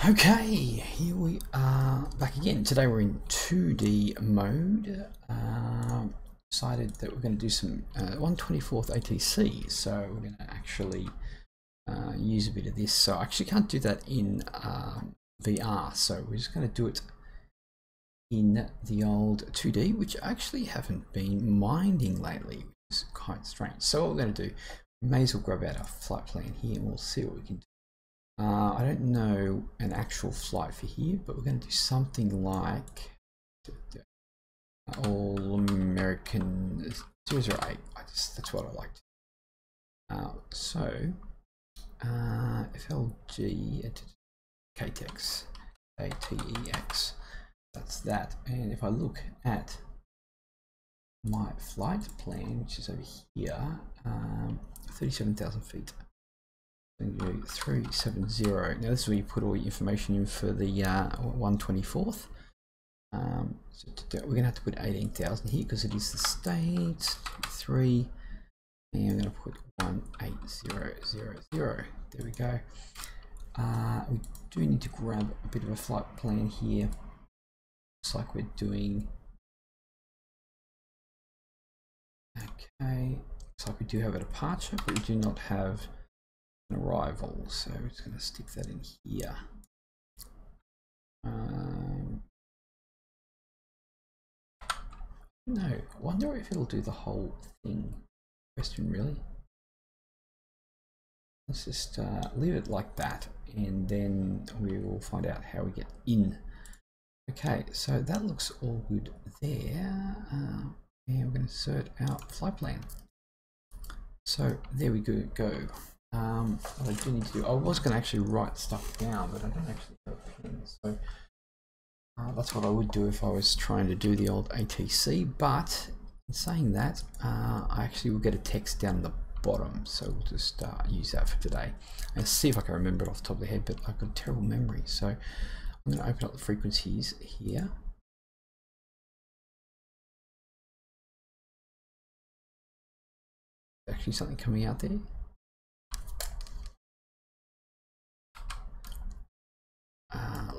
Okay, here we are back again. Today we're in 2D mode. Decided that we're going to do some 1/24th ATC, so we're going to actually use a bit of this. So I actually can't do that in VR, so we're just going to do it in the old 2D, which I actually haven't been minding lately, which is quite strange. So what we're going to do, we may as well grab out our flight plan here and we'll see what we can do. I don't know an actual flight for here, but we're going to do something like All American 008. That's what I like. FLG-KTEX, KTEX. That's that. And if I look at my flight plan, which is over here, 37,000 feet. 370. Now this is where you put all your information in for the 1/24th. So we're going to have to put 18,000 here because it is the States. 3, and I'm going to put 18000. There we go. We do need to grab a bit of a flight plan here. Looks like we're doing. Okay, looks like we do have a departure, but we do not have an arrival, so we're just going to stick that in here. No, I wonder if it'll do the whole thing. Question, really. Let's just leave it like that, and then we will find out how we get in. Okay, so that looks all good there. And we're going to insert our flight plan. So there we go. What I do need to do, I was going to actually write stuff down, but I don't actually have a pen, so that's what I would do if I was trying to do the old ATC. But in saying that, I actually will get a text down the bottom, so we'll just use that for today and see if I can remember it off the top of the head. But I've got a terrible memory, so I'm going to open up the frequencies here. Actually, something coming out there.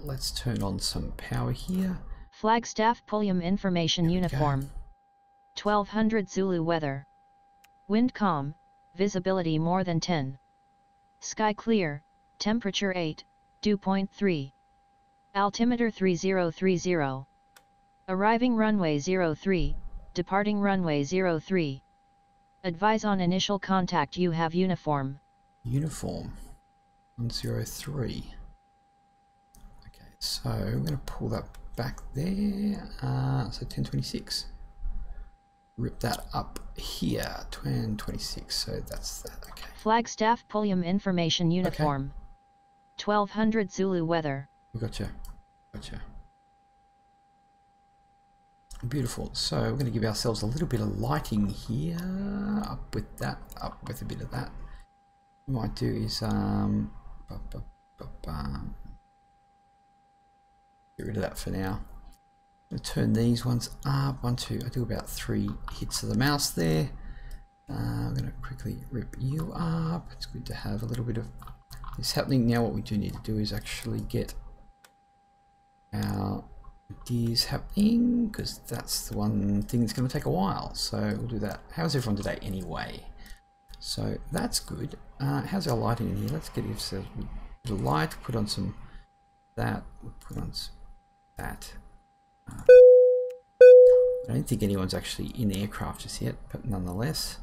Let's turn on some power here. Flagstaff Pulliam Information Uniform. 1200 Zulu weather. Wind calm, visibility more than 10. Sky clear, temperature 8, dew point 3. Altimeter 3030. Arriving runway 03, departing runway 03. Advise on initial contact you have uniform. Uniform 103. So we're going to pull that back there, so 1026. Rip that up here, 1026, so that's that, okay. Flagstaff Pulliam Information Uniform. Okay. 1200 Zulu weather. Gotcha. Beautiful, so we're going to give ourselves a little bit of lighting here, up with that, up with a bit of that. What we might do is, get rid of that for now. I'm going to turn these ones up. 1, 2. I do about 3 hits of the mouse there. I'm going to quickly rip you up. It's good to have a little bit of this happening. Now what we do need to do is actually get our ideas happening, because that's the one thing that's going to take a while. So we'll do that. How's everyone today anyway? So that's good. How's our lighting in here? Let's get ourselves a bit of light. Put on some that. Put on some that. I don't think anyone's actually in the aircraft just yet, but nonetheless,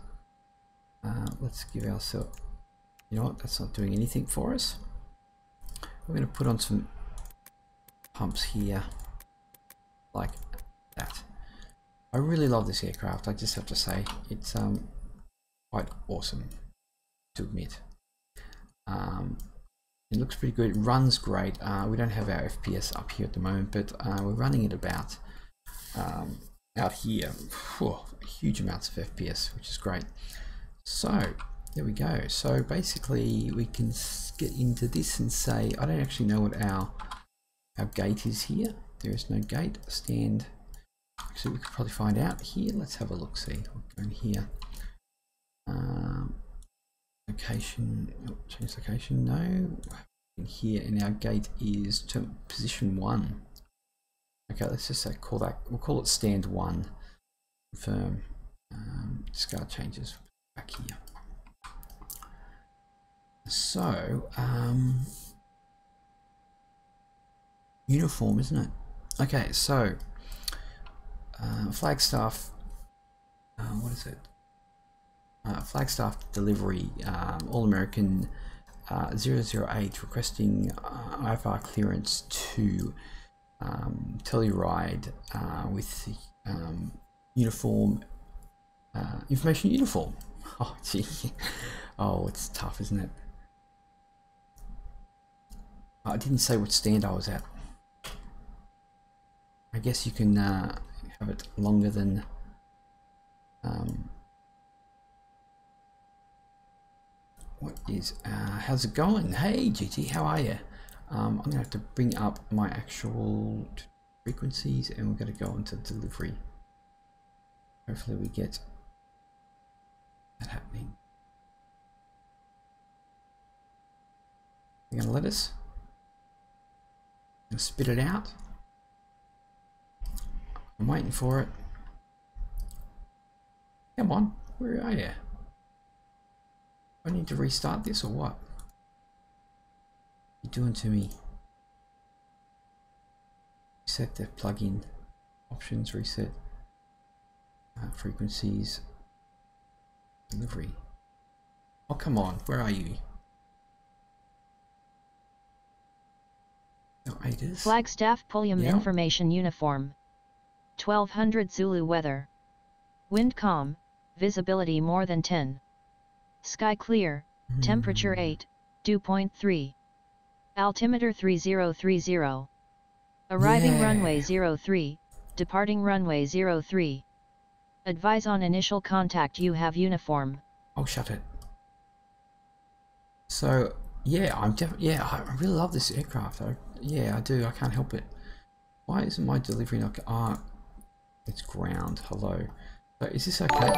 let's give ourselves, you know what, that's not doing anything for us. We're going to put on some pumps here like that. I really love this aircraft, I just have to say. It's quite awesome to admit. It looks pretty good, it runs great. We don't have our FPS up here at the moment, but we're running it about out here, huge amounts of FPS, which is great. So there we go. So basically we can get into this and say, I don't actually know what our gate is here. There is no gate. Stand. Actually, we could probably find out here. Let's have a look. See, we're going here. Location. Oh, change location. No. in here, and our gate is to position 1. Okay, let's just say we'll call it stand 1. Confirm. Discard changes back here. So, uniform, isn't it? Okay, so Flagstaff. What is it? Flagstaff delivery. All American 008 requesting IFR clearance to Telluride with uniform. Information uniform. Oh, gee. Oh, it's tough, isn't it? I didn't say what stand I was at. I guess you can have it longer than. What is? How's it going? Hey, GT, how are you? I'm gonna have to bring up my actual frequencies, and we're gonna go into delivery. Hopefully, we get that happening. You're gonna let us? Gonna spit it out? I'm waiting for it. Come on, where are you? I need to restart this or what? What are you doing to me? Set the plugin options, reset frequencies, delivery. Oh, come on, where are you? No, Flagstaff Pulliam Information Uniform. 1200 Zulu weather. Wind calm, visibility more than 10. Sky clear, temperature 8, dew point 3. Altimeter 3030. Arriving runway 03, departing runway 03. Advise on initial contact, you have uniform. Oh, shut it. So, yeah, I really love this aircraft. Yeah, I do. I can't help it. Why isn't my delivery not? It's ground. Hello. So is this okay?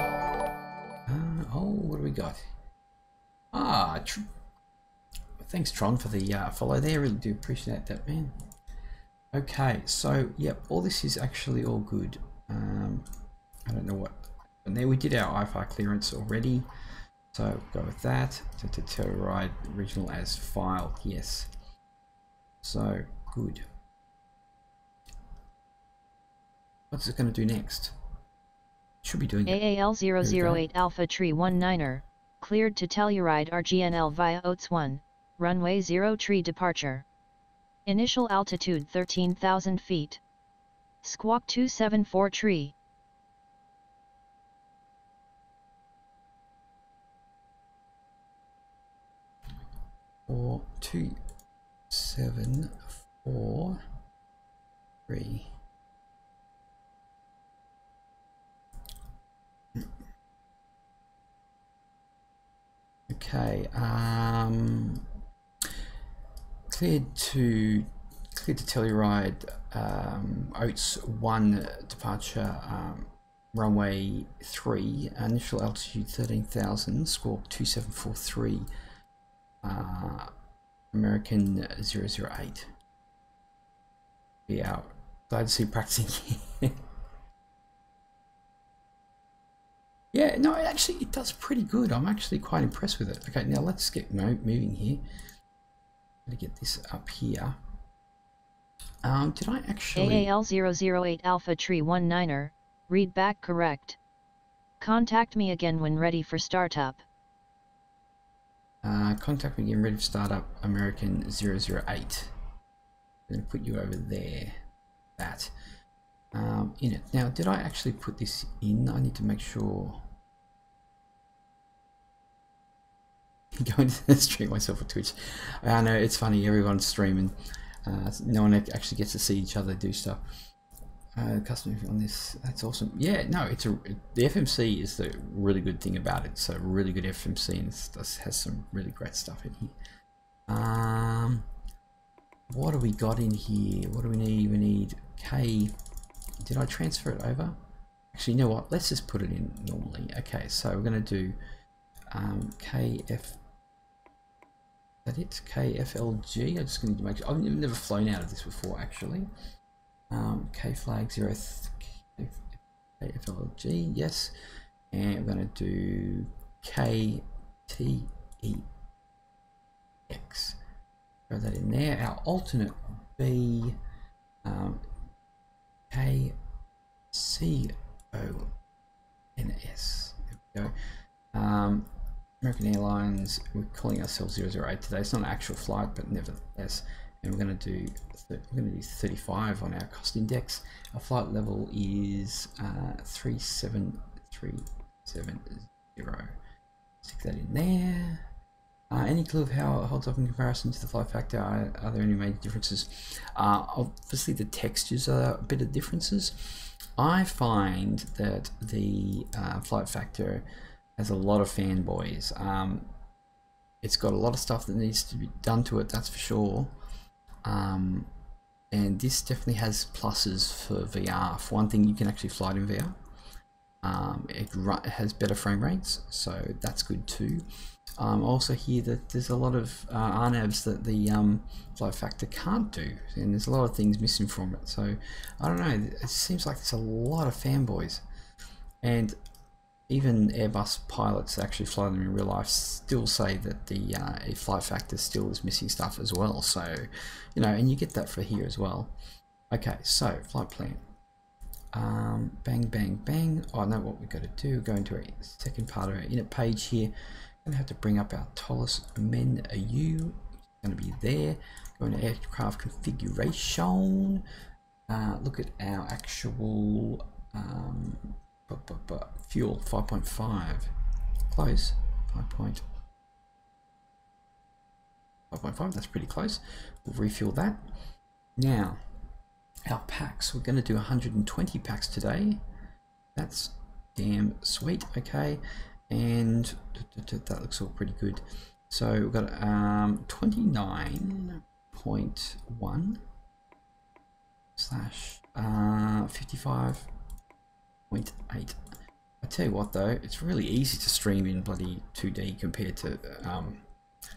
Oh, what do we got? Thanks, Tron, for the follow there. Really do appreciate that, man. Okay, so yep, all this is actually all good. I don't know what. And there we did our IFR clearance already. So go with that. To Telluride original as file. Yes. So good. What's it going to do next? Should be doing AAL008 Alpha Tree 19er, cleared to Telluride RGNL via OTS 1, runway 0 tree departure. Initial altitude 13,000 feet. Squawk 274 tree. Or 274 3. Okay, cleared to Telluride, OTS 1 departure, runway 3, initial altitude 13,000, squawk 2743, American 008. Yeah, glad to see practicing. Yeah, no, it does pretty good. I'm actually quite impressed with it. Okay, now let's get moving here. I'm going to get this up here. Did I actually... AAL008 Alpha Tree 19er, read back correct. Contact me again when ready for startup. Contact me again ready for startup, American 008. I'm going to put you over there. That. In it. Now, did I actually put this in? I need to make sure. Going to stream myself on Twitch. I know, it's funny, everyone's streaming. No one actually gets to see each other do stuff. Customer on this, that's awesome. Yeah, no, the FMC is the really good thing about it. It's a really good FMC, and it has some really great stuff in here. What do we got in here? What do we need? We need K. Did I transfer it over? Actually, you know what? Let's just put it in normally. Okay, so we're going to do KF. that it? KFLG. I'm just going to make sure. I've never flown out of this before, actually. KFLG KFLG, yes. And we're going to do KTEX. Throw that in there. Our alternate will be KCONS. There we go. American Airlines, we're calling ourselves 008 today. It's not an actual flight, but nevertheless. And we're going to do 35 on our cost index. Our flight level is 37370. Stick that in there. Any clue of how it holds up in comparison to the flight factor? Are there any major differences? Obviously, the textures are a bit of differences. I find that the flight factor has a lot of fanboys. It's got a lot of stuff that needs to be done to it, that's for sure. And this definitely has pluses for VR. For one thing, you can actually fly it in VR. It has better frame rates, so that's good too. Also hear that there's a lot of RNAVs that the flight factor can't do, and there's a lot of things missing from it. So I don't know, it seems like there's a lot of fanboys, and even Airbus pilots that actually fly them in real life still say that the flight factor still is missing stuff as well. So, you know, and you get that for here as well. Okay, so flight plan. Bang, bang, bang. Oh, I know what we've got to do. Go into a second part of our init page here. Going to have to bring up our TolisS menu. It's going to be there. Go into aircraft configuration. Look at our actual fuel 5.5. Close. 5.5. That's pretty close. We'll refuel that. Now, our packs. We're going to do 120 packs today. That's damn sweet. Okay. And that looks all pretty good. So we've got 29.1 slash 55.8. I tell you what though, it's really easy to stream in bloody 2D compared to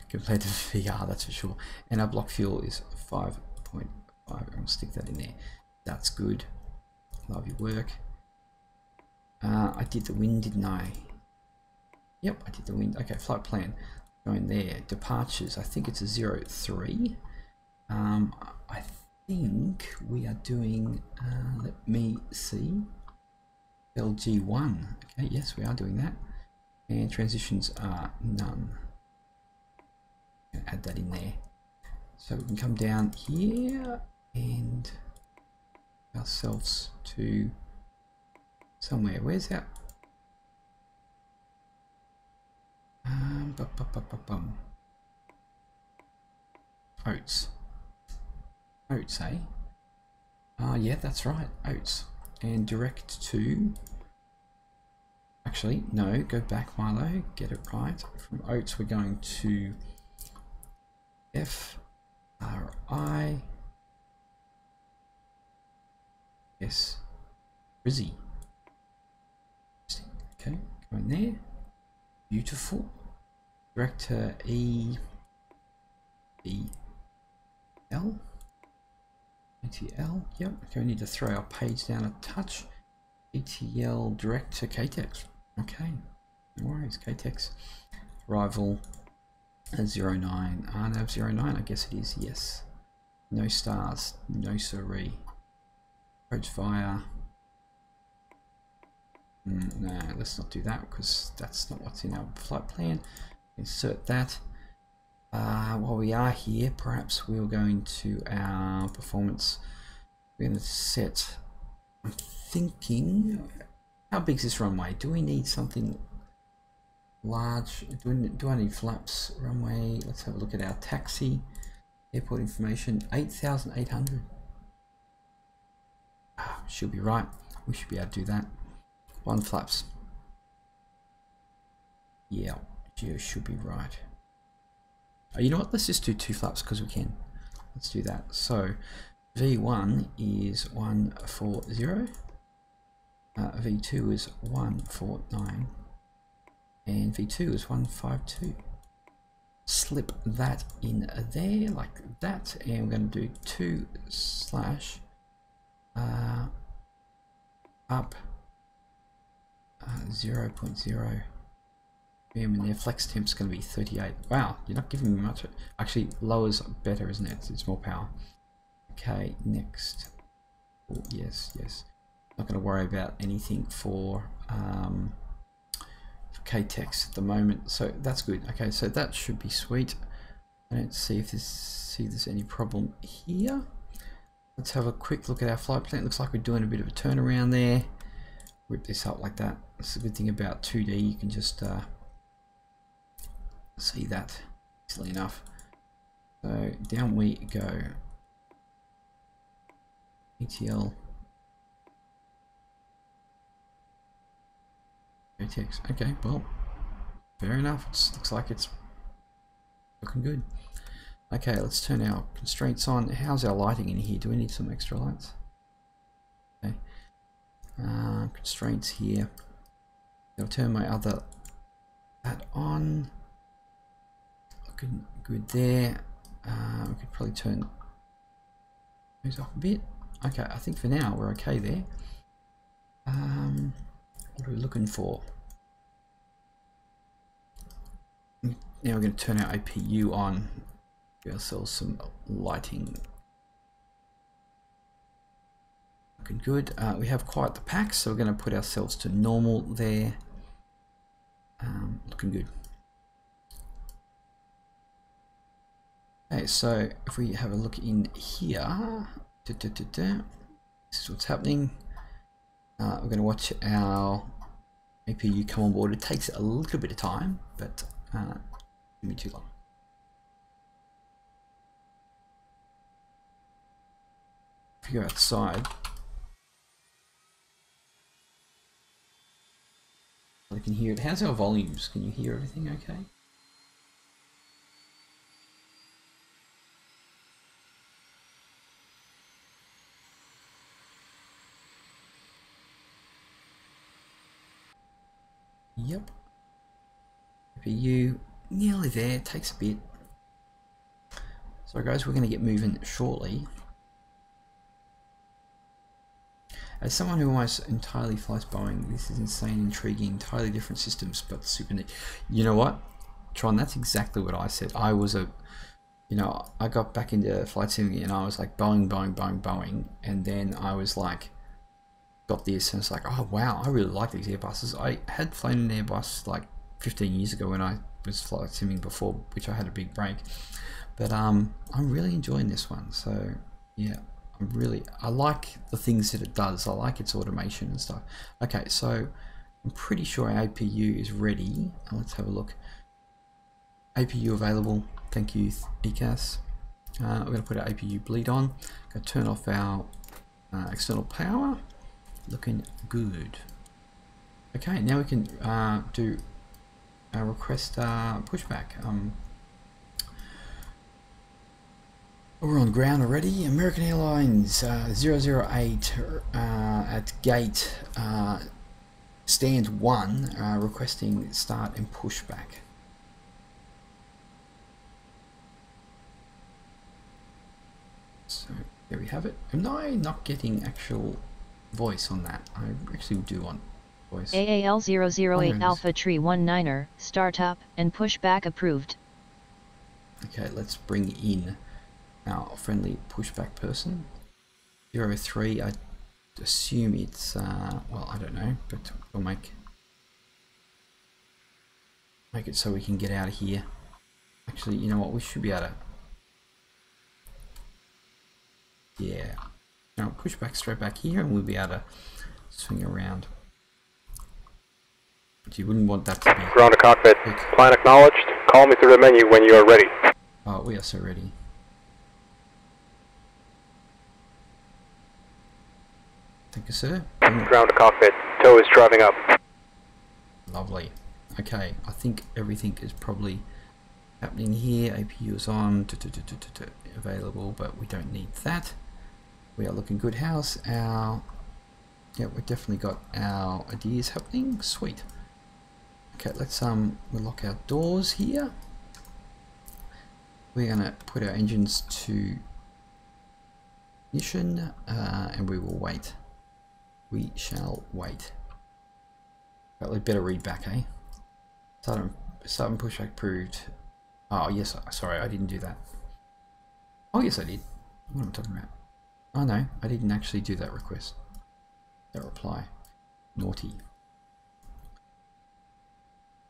VR, that's for sure. And our block fuel is 5.5. I'll stick that in there. That's good. Love your work. I did the wind, didn't I? Yep, I did the wind. Okay, flight plan. Going there. Departures. I think it's a 03. I think we are doing, let me see, LG1. Okay, yes, we are doing that. And transitions are none. Add that in there. So we can come down here and ourselves to somewhere. Where's that? Oats. Oats, eh? Yeah, that's right. Oats. And direct to... Actually, no, go back, Milo. Get it right. From Oats, we're going to FRI. Yes. Rizzy. Okay, go in there. Beautiful. Direct to ATL. Yep. Okay, we need to throw our page down a touch. ATL direct to KTEX. Okay. No worries. KTEX. Arrival 09. RNAV 09. I guess it is. Yes. No stars. No siree. Approach via. No, let's not do that because that's not what's in our flight plan. Insert that. While we are here, perhaps we're going to our performance. We're going to set, I'm thinking, how big is this runway? Do we need something large? Do I need flaps? Runway, let's have a look at our taxi. Airport information, 8,800. Should be right. We should be able to do that. 1 flaps. Yeah, you should be right. Oh, you know what? Let's just do 2 flaps because we can. Let's do that. So V1 is 140. V2 is 149. And V2 is 152. slip that in there like that, and we're going to do 2 slash up 0.0 and their flex temp's going to be 38. Wow, you're not giving me much. Actually, lower's better, isn't it? It's more power. Okay, next. Oh, yes, yes. Not going to worry about anything for KTEX at the moment, so that's good. Okay, so that should be sweet. I don't see if there's any problem here. Let's have a quick look at our flight plan. It looks like we're doing a bit of a turnaround there. Whip this up like that. That's a good thing about 2D. You can just see that easily enough. So down we go. ETL. KTEX. Okay, well, fair enough. Looks like it's looking good. Okay, let's turn our constraints on. How's our lighting in here? Do we need some extra lights? Okay. Constraints here. I'll turn my other that on. Looking good there. We could probably turn those off a bit. Okay, I think for now we're okay there. What are we looking for? Now we're going to turn our APU on. Give ourselves some lighting. Looking good. We have quite the pack, so we're going to put ourselves to normal there. Looking good. Okay, so if we have a look in here, this is what's happening. We're going to watch our APU come on board. It takes a little bit of time, but shouldn't be too long. If you go outside, I can hear it. How's our volumes? Can you hear everything okay? Yep. APU nearly there. It takes a bit. So guys, we're going to get moving shortly. As someone who almost entirely flies Boeing, this is insane, intriguing, entirely different systems, but super neat. You know what, Tron, that's exactly what I said. I was I got back into flight simulating and I was like Boeing, Boeing, Boeing, Boeing, and then I was like, got this and it's like, oh wow, I really like these Airbuses. I had flown an Airbus like 15 years ago when I was flight simming before, which I had a big break, but I'm really enjoying this one. So yeah, I like the things that it does. I like its automation and stuff. Okay, so I'm pretty sure our APU is ready. Let's have a look. APU available. Thank you, ECAS. We're going to put our APU bleed on. Going to turn off our external power. Looking good. Okay, now we can do a request pushback. We're on ground already. American Airlines 008 at gate stand 1 requesting start and pushback. So there we have it. Am I not getting actual voice on that? I actually do want voice. AAL008 Alpha Tree 19er startup and pushback approved. Okay, let's bring in our friendly pushback person. 03, I assume it's well, I don't know, but we'll make it so we can get out of here. Actually, you know what, we should be able to, yeah, now push back straight back here and we'll be able to swing around. But you wouldn't want that to be ground to cockpit. Plan acknowledged. Call me through the menu when you are ready. Oh, we are so ready. Thank you, sir. Ground to cockpit. Tow is driving up. Lovely. Okay, I think everything is probably happening here. APU is on, available, but we don't need that. We are looking good. How's our... Yeah, we've definitely got our ideas happening. Sweet. Okay, let's we'll lock our doors here. we're going to put our engines to ignition and we will wait. We shall wait. But we better read back, eh? Start and pushback approved. Oh yes, sorry, I didn't do that. Oh yes, I did. What am I talking about? Oh no, I didn't actually do that request. That reply. Naughty.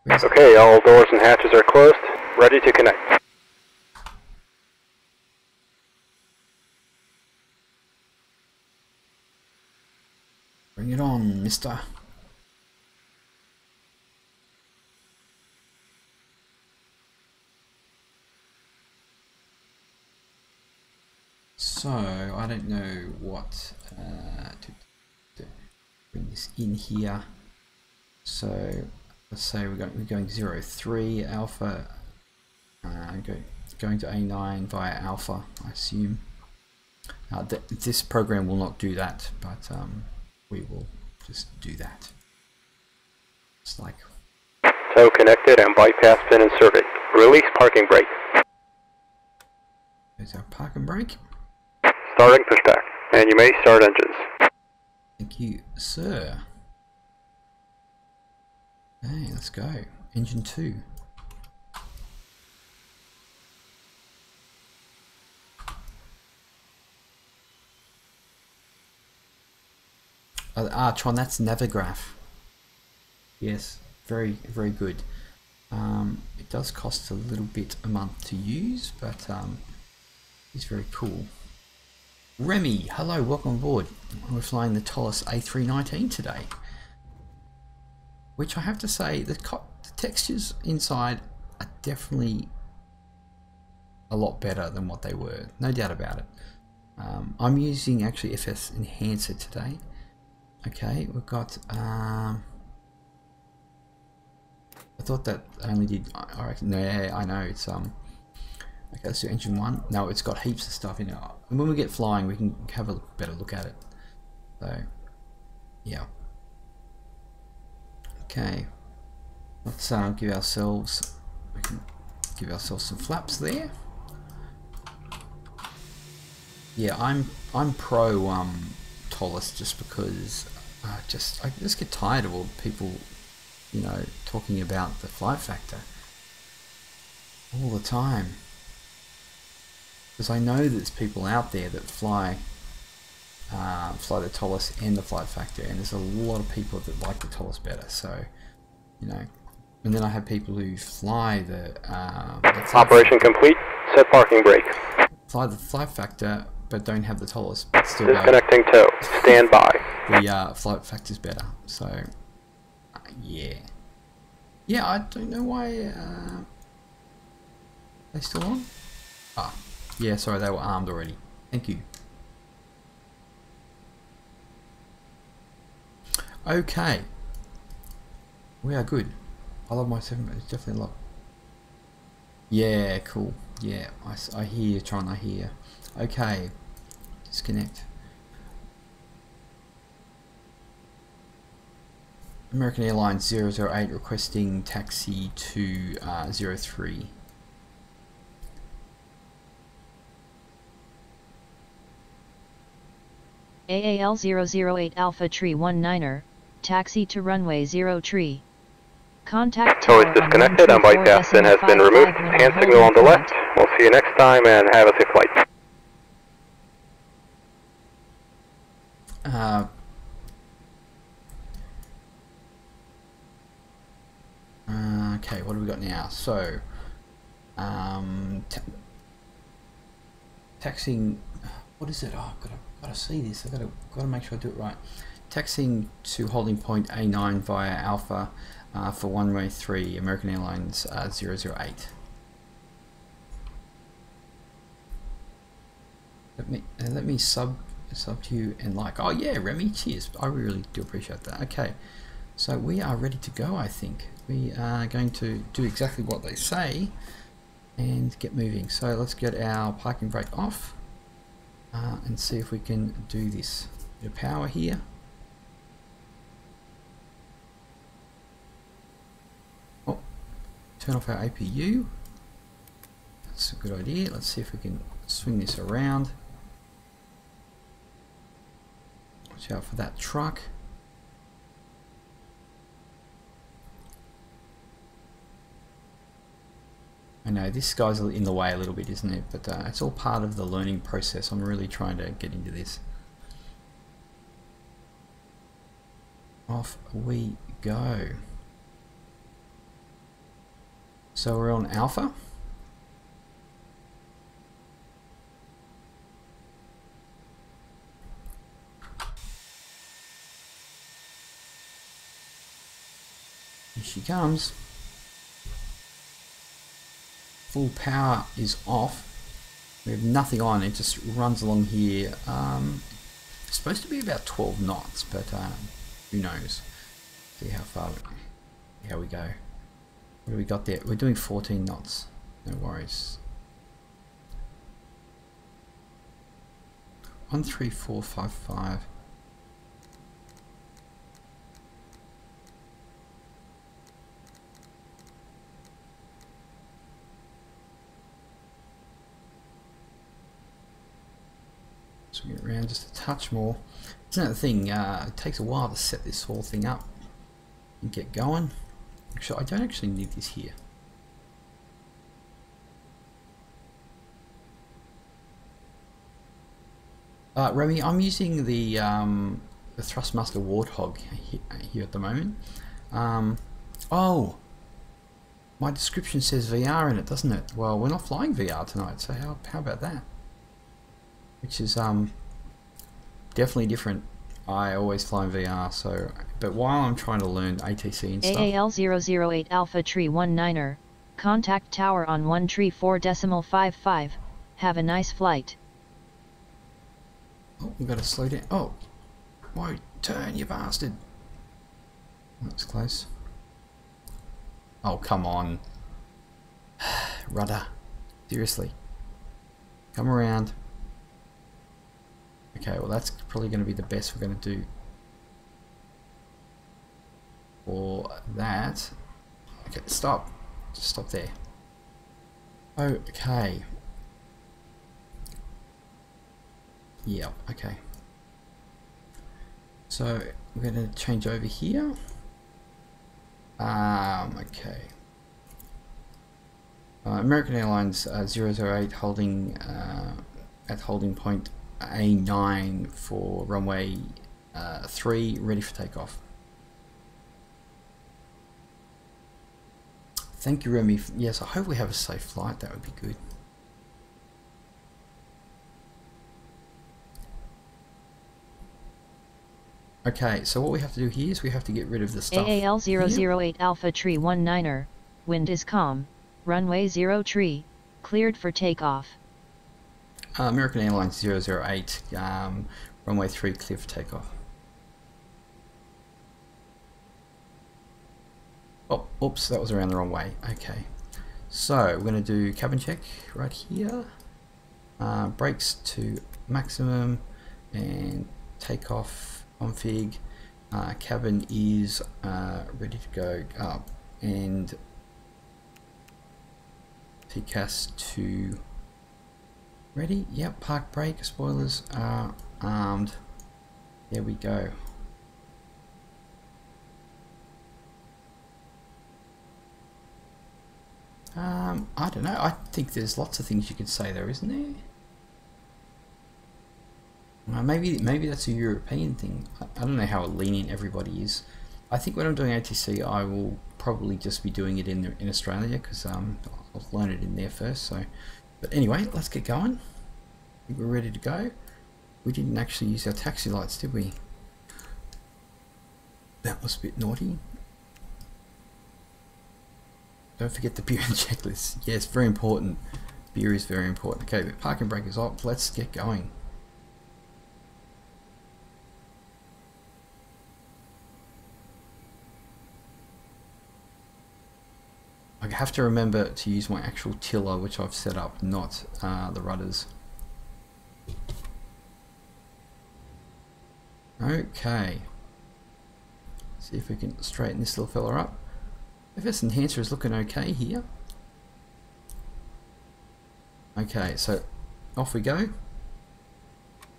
Okay, all doors and hatches are closed. Ready to connect. Bring it on, mister. So, I don't know what to bring this in here. So, let's say we're going 03 alpha, going to A9 via alpha, I assume. This program will not do that, but we will just do that. It's like... Tow connected and bypass pin inserted. Release parking brake. There's our park and brake. Starting pushback, and you may start engines. Thank you, sir. Hey, let's go. Engine 2. Tron, that's Navigraph. Yes, very, very good. It does cost a little bit a month to use, but it's very cool. Remy, hello, welcome aboard. We're flying the TolisS A319 today, which I have to say, the textures inside are definitely a lot better than what they were, no doubt about it. I'm using actually FS Enhancer today. Okay, we've got, I thought that only did, I reckon, yeah, I know, it's, okay, let's do engine 1. No, it's got heaps of stuff in it. And when we get flying, we can have a better look at it. So, yeah. Okay, let's give ourselves, we can give ourselves some flaps there. Yeah, I'm pro TolisS just because I just get tired of all people, you know, talking about the flight factor all the time. Because I know there's people out there that fly the TolisS and the flight factor, and there's a lot of people that like the TolisS better. So, you know, and then I have people who fly the operation complete. Set parking brake. Fly the flight factor, but don't have the TolisS. But still disconnecting tow. Stand by. The flight factor's better. So, yeah. Yeah, I don't know why. They still on? Ah, yeah. Sorry, they were armed already. Thank you. Okay. We are good. I love my 7. It's definitely a lot. Yeah, cool. Yeah, I hear you, Tron. I hear. Okay. Disconnect. American Airlines 008 requesting taxi to 03. AAL008 Alpha Tree 19er, taxi to runway 0 tree. Contact Tow tower is disconnected and bypass pin has been removed. Hand signal on the left. We'll see you next time and have a safe flight. Okay, what do we got now? So, taxiing. What is it? Oh, I've gotta see this. I've gotta make sure I do it right. Taxiing to holding point A9 via Alpha for runway 3, American Airlines 008. Let me sub to you and like. Oh yeah, Remy, cheers. I really do appreciate that. Okay, so we are ready to go. I think we are going to do exactly what they say and get moving. So let's get our parking brake off and see if we can do this. Bit of power here. Oh, turn off our APU. that's a good idea. Let's see if we can swing this around. Watch out for that truck. I know this guy's in the way a little bit, isn't it? But it's all part of the learning process. I'm really trying to get into this. Off we go. So we're on Alpha. Here she comes. Full power is off. We have nothing on. It just runs along here. It's supposed to be about 12 knots, but who knows? See how far we go. What do we got there? We're doing 14 knots. No worries. 13455. Swing it around just a touch more. It's another thing, it takes a while to set this whole thing up and get going. Actually, I don't actually need this here. Remy, I'm using the Thrustmaster Warthog here at the moment. Oh, my description says VR in it, doesn't it? Well, we're not flying VR tonight, so how about that? Which is definitely different. I always fly in VR, so but while I'm trying to learn ATC and stuff. AAL008 Alpha Tree 19er, contact tower on 134.55. Have a nice flight. Oh, we've got to slow down. Oh, why turn, you bastard? That's close. Oh, come on. Rudder. Seriously. Come around. Okay, well that's probably going to be the best we're going to do for that. Okay, stop. Just stop there. Okay. Yeah, okay. So we're going to change over here. Okay. American Airlines 008 holding at holding point A9 for runway 3, ready for takeoff. Thank you, Remy. Yes, I hope we have a safe flight. That would be good. Okay, so what we have to do here is we have to get rid of the stuff. AAL008 Alpha Tree 19er, wind is calm, runway 0 tree, cleared for takeoff. American Airlines 008, runway 3, clear for takeoff. Oh, oops, that was around the wrong way. Okay, so we're going to do cabin check right here. Brakes to maximum and takeoff config. Cabin is ready to go up, and TCAS to ready. Yep, park brake, spoilers are armed. There we go. I don't know, I think there's lots of things you could say there, isn't there? Maybe that's a European thing. I don't know how lenient everybody is. I think when I'm doing ATC, I will probably just be doing it in Australia, because I'll learn it in there first. So, but anyway, let's get going. I think we're ready to go. We didn't actually use our taxi lights, did we? That was a bit naughty. Don't forget the beer and checklist. Yes, very important. Beer is very important. Okay, but parking brake is off. Let's get going. I have to remember to use my actual tiller, which I've set up, not the rudders. Okay. See if we can straighten this little fella up. FS enhancer is looking okay here. Okay, so off we go.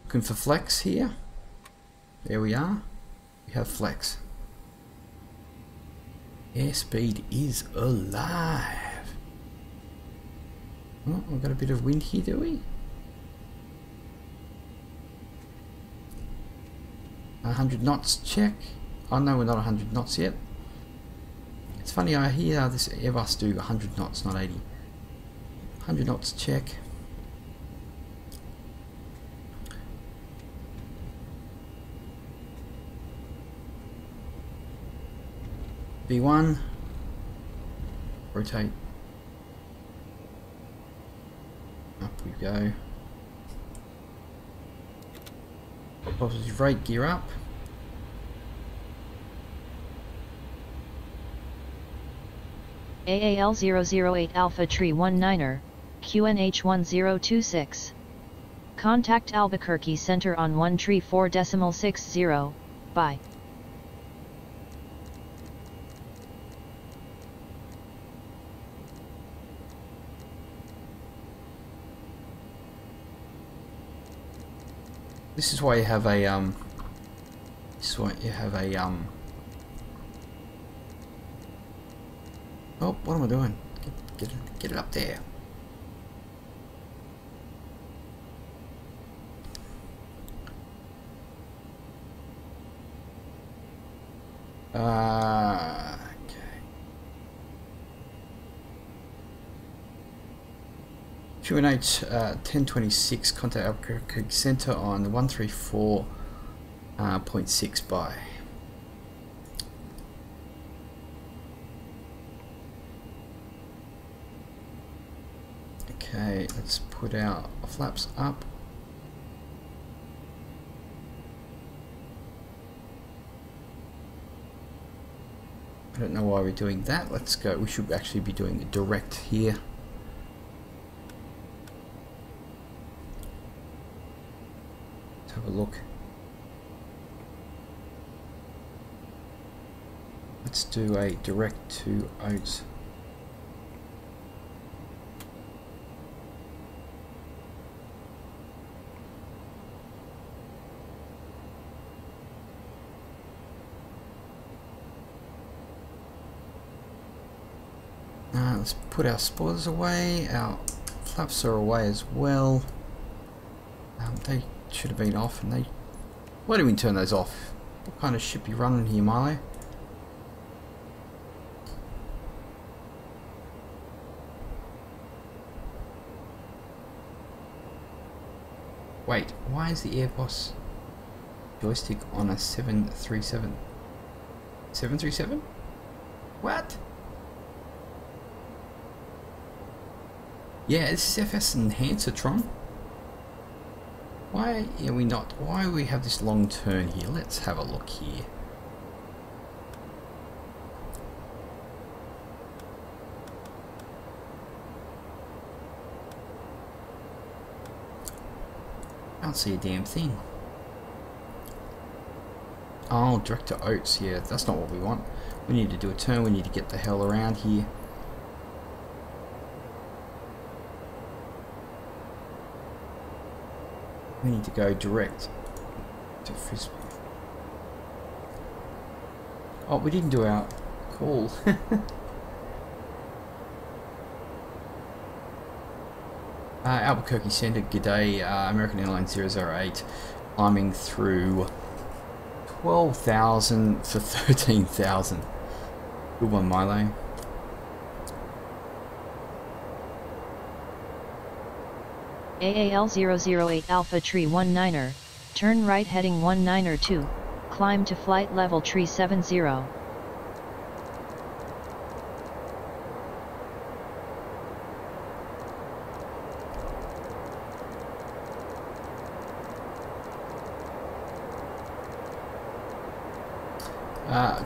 Looking for flex here. There we are. We have flex. Airspeed is alive. Oh, we've got a bit of wind here, do we? 100 knots check. Oh no, we're not 100 knots yet. It's funny, I hear this Airbus do 100 knots, not 80. 100 knots check. V1. Rotate. Up we go. Positive rate, gear up. AAL008 Alpha Tree 19er, QNH1026. Contact Albuquerque Center on 134.60, bye. This is why you have a oh, what am I doing? Get it up there. Okay. QNH 1026, contact Albuquerque Center on 134.6 by. Okay, let's put our flaps up. I don't know why we're doing that. Let's go. We should actually be doing it direct here. Let's have a look. Let's do a direct to Oats. Let's put our spoilers away, our flaps are away as well. They should have been off, and why do we turn those off? What kind of ship are you running here, Milo? Wait, why is the Airbus joystick on a 737? 737? What? Yeah, this is FS Enhancer-tron. Why are we not? Why do we have this long turn here? Let's have a look here. I don't see a damn thing. Oh, direct to Oats. Yeah, that's not what we want. We need to do a turn. We need to get the hell around here. We need to go direct to Frisbee. Oh, we didn't do our call. Albuquerque Center, g'day, American Airlines 008, climbing through 12,000 for 13,000. Good one, Milo. AAL008 Alpha Tree 19er, turn right heading 192, climb to flight level tree 70.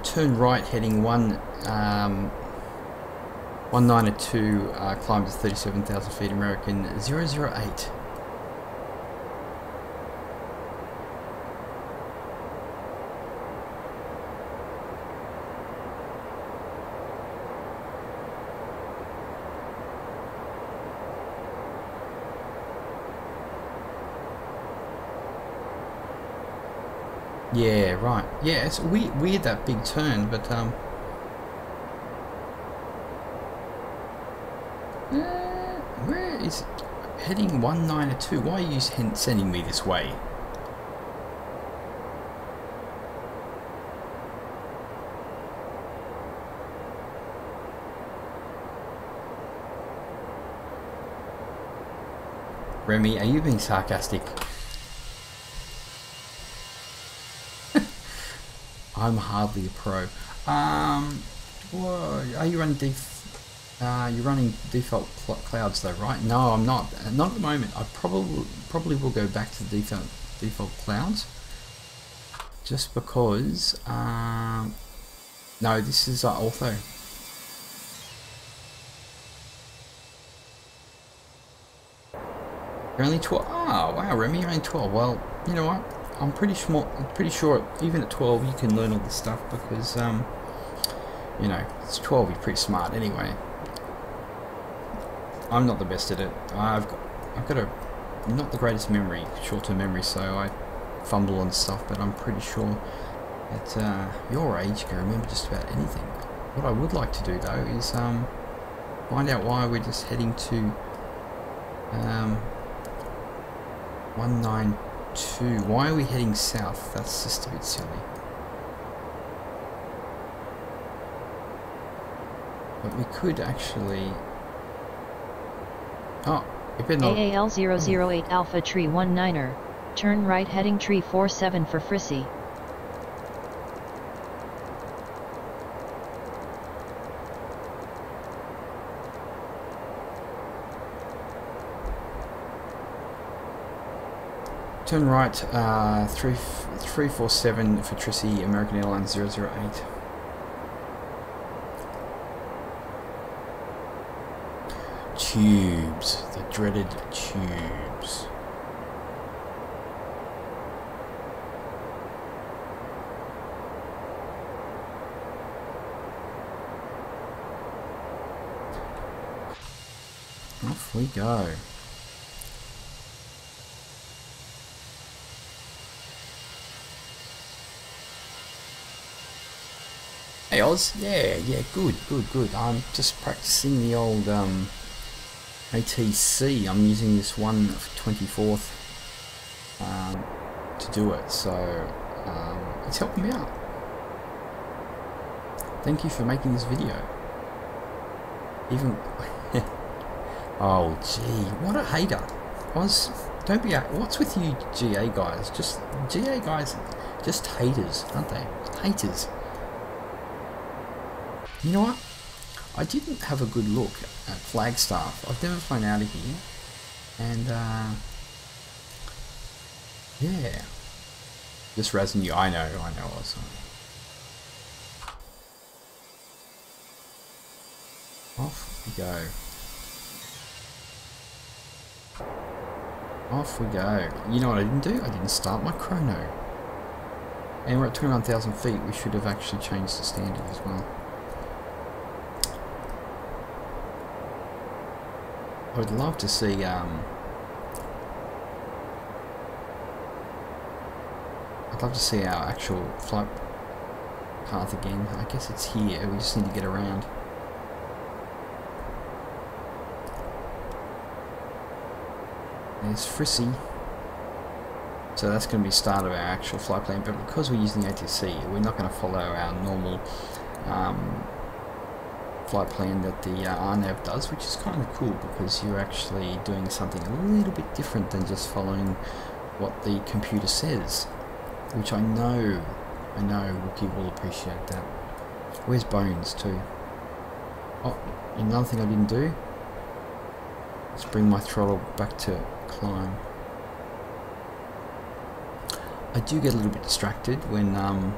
Turn right heading 192, climb to 37,000 feet, American 008. Yeah, right. Yeah, it's weird that big turn, but where is it? Heading 192? Why are you sending me this way? Remy, are you being sarcastic? I'm hardly a pro. Whoa, are you running you're running default clouds though, right? No, I'm not. Not at the moment. I probably will go back to the default clouds, just because. No, this is ortho. You're only 12. Oh wow, Remy, you're only 12. Well, you know what? I'm pretty sure even at 12 you can learn all this stuff, because you know, it's 12. You're pretty smart anyway. I'm not the best at it. I've got not the greatest memory, short-term memory, so I fumble on stuff. But I'm pretty sure at your age you can remember just about anything. What I would like to do though is find out why we're just heading to 192. Why are we heading south? That's just a bit silly. But we could actually. Oh, you better not. AAL008 Alpha Tree 19er, turn right heading tree 47 for Frissy. Turn right, 347 for Trissy, American Airlines 008. Tubes, the dreaded tubes. Off we go. Hey Oz, yeah, good. I'm just practicing the old ATC. I'm using this 1/24th to do it, so it's helping me out. Thank you for making this video. Even oh gee, what a hater. Oz, don't be what's with you GA guys? GA guys, just haters, aren't they? Haters. You know what? I didn't have a good look at Flagstaff. I've never flown out of here, and yeah, just razzing you. I know. Also, off we go. Off we go. You know what I didn't do? I didn't start my chrono. And we're at 29,000 feet. We should have actually changed the standard as well. I would love to see I'd love to see our actual flight path again. I guess it's here, we just need to get around. There's Frissy. So that's going to be the start of our actual flight plan, but because we're using the ATC, we're not going to follow our normal flight plan that the RNAV does, which is kind of cool because you're actually doing something a little bit different than just following what the computer says, which I know Wookie will appreciate that. Where's Bones too? Oh, another thing I didn't do. Let's bring my throttle back to climb. I do get a little bit distracted when I'm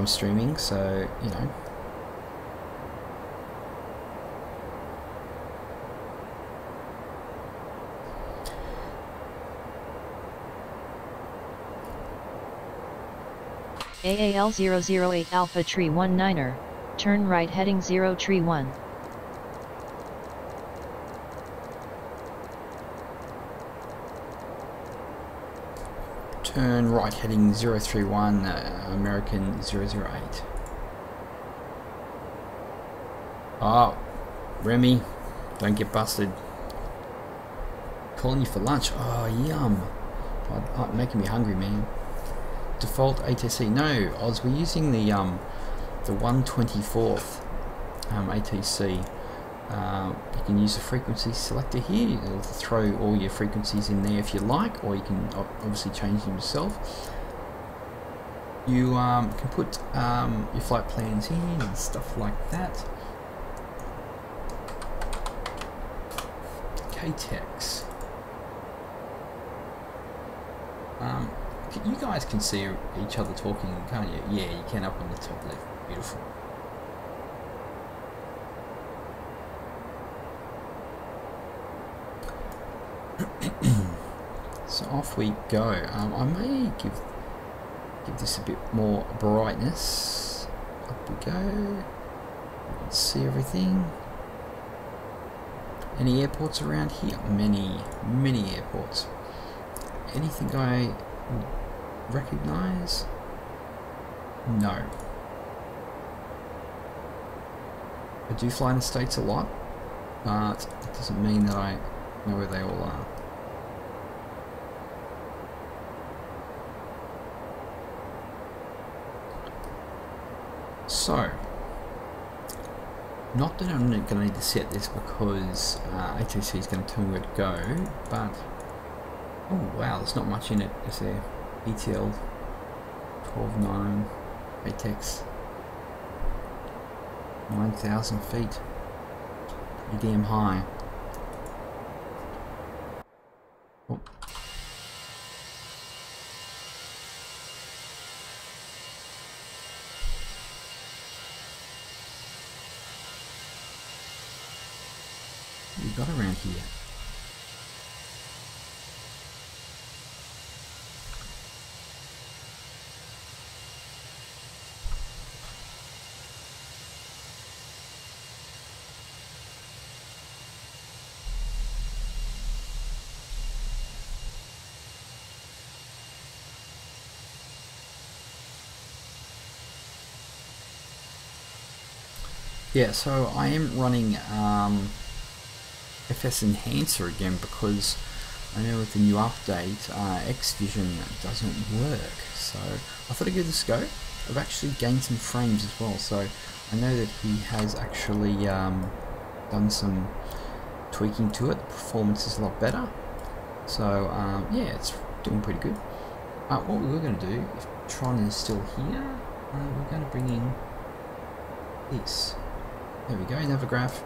streaming, so you know. AAL008 Alpha Tree 19er, turn right heading 0 Tree 1. Turn right heading 031, American 008. Oh, Remy, don't get busted. Calling you for lunch. Oh, yum. Making me hungry, man. Default ATC. No, Oz, we're using the 1/24th ATC. You can use the frequency selector here. It'll throw all your frequencies in there if you like, or you can obviously change them yourself. You can put your flight plans in and stuff like that. KTEX. You guys can see each other talking, can't you? Yeah, you can up on the top left. Beautiful. So off we go. I may give this a bit more brightness. Up we go. You can see everything. Any airports around here? Many airports. Anything I recognize? No. I do fly in the States a lot, but it doesn't mean that I know where they all are. So, not that I'm going to need to set this because ATC is going to tell me where to go, but oh wow, there's not much in it, is there? ETL 12.9 KTEX 9,000 feet, pretty damn high. Oh. What we got around here? Yeah, so I am running FS Enhancer again because I know with the new update X-Vision doesn't work, so I thought I'd give this a go. I've actually gained some frames as well, so I know that he has actually done some tweaking to it. The performance is a lot better, so yeah, it's doing pretty good. What we were going to do, if Tron is still here, we're going to bring in this. There we go, Navigraph,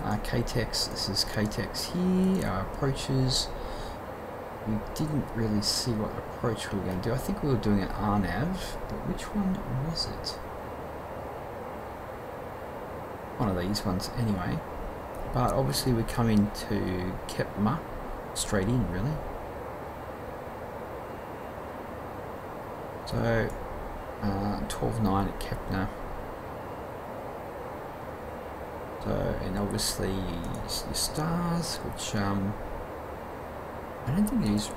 KTEX, this is KTEX here, our approaches. We didn't really see what approach we were going to do. I think we were doing an RNAV, but which one was it? One of these ones anyway. But obviously we come into Kepma, straight in really. So, 12.9 at Kepner. So, and obviously your stars, which I don't think these.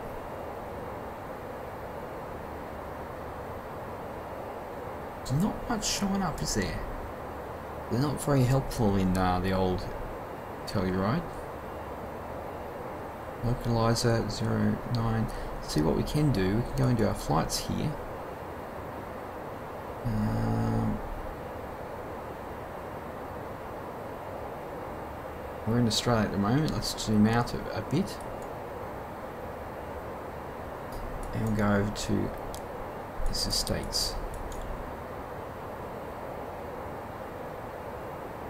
There's not much showing up, is there? They're not very helpful in the old Telluride. Localizer 09. See what we can do. We can go into our flights here. We're in Australia at the moment. Let's zoom out a bit and we'll go over to this is States.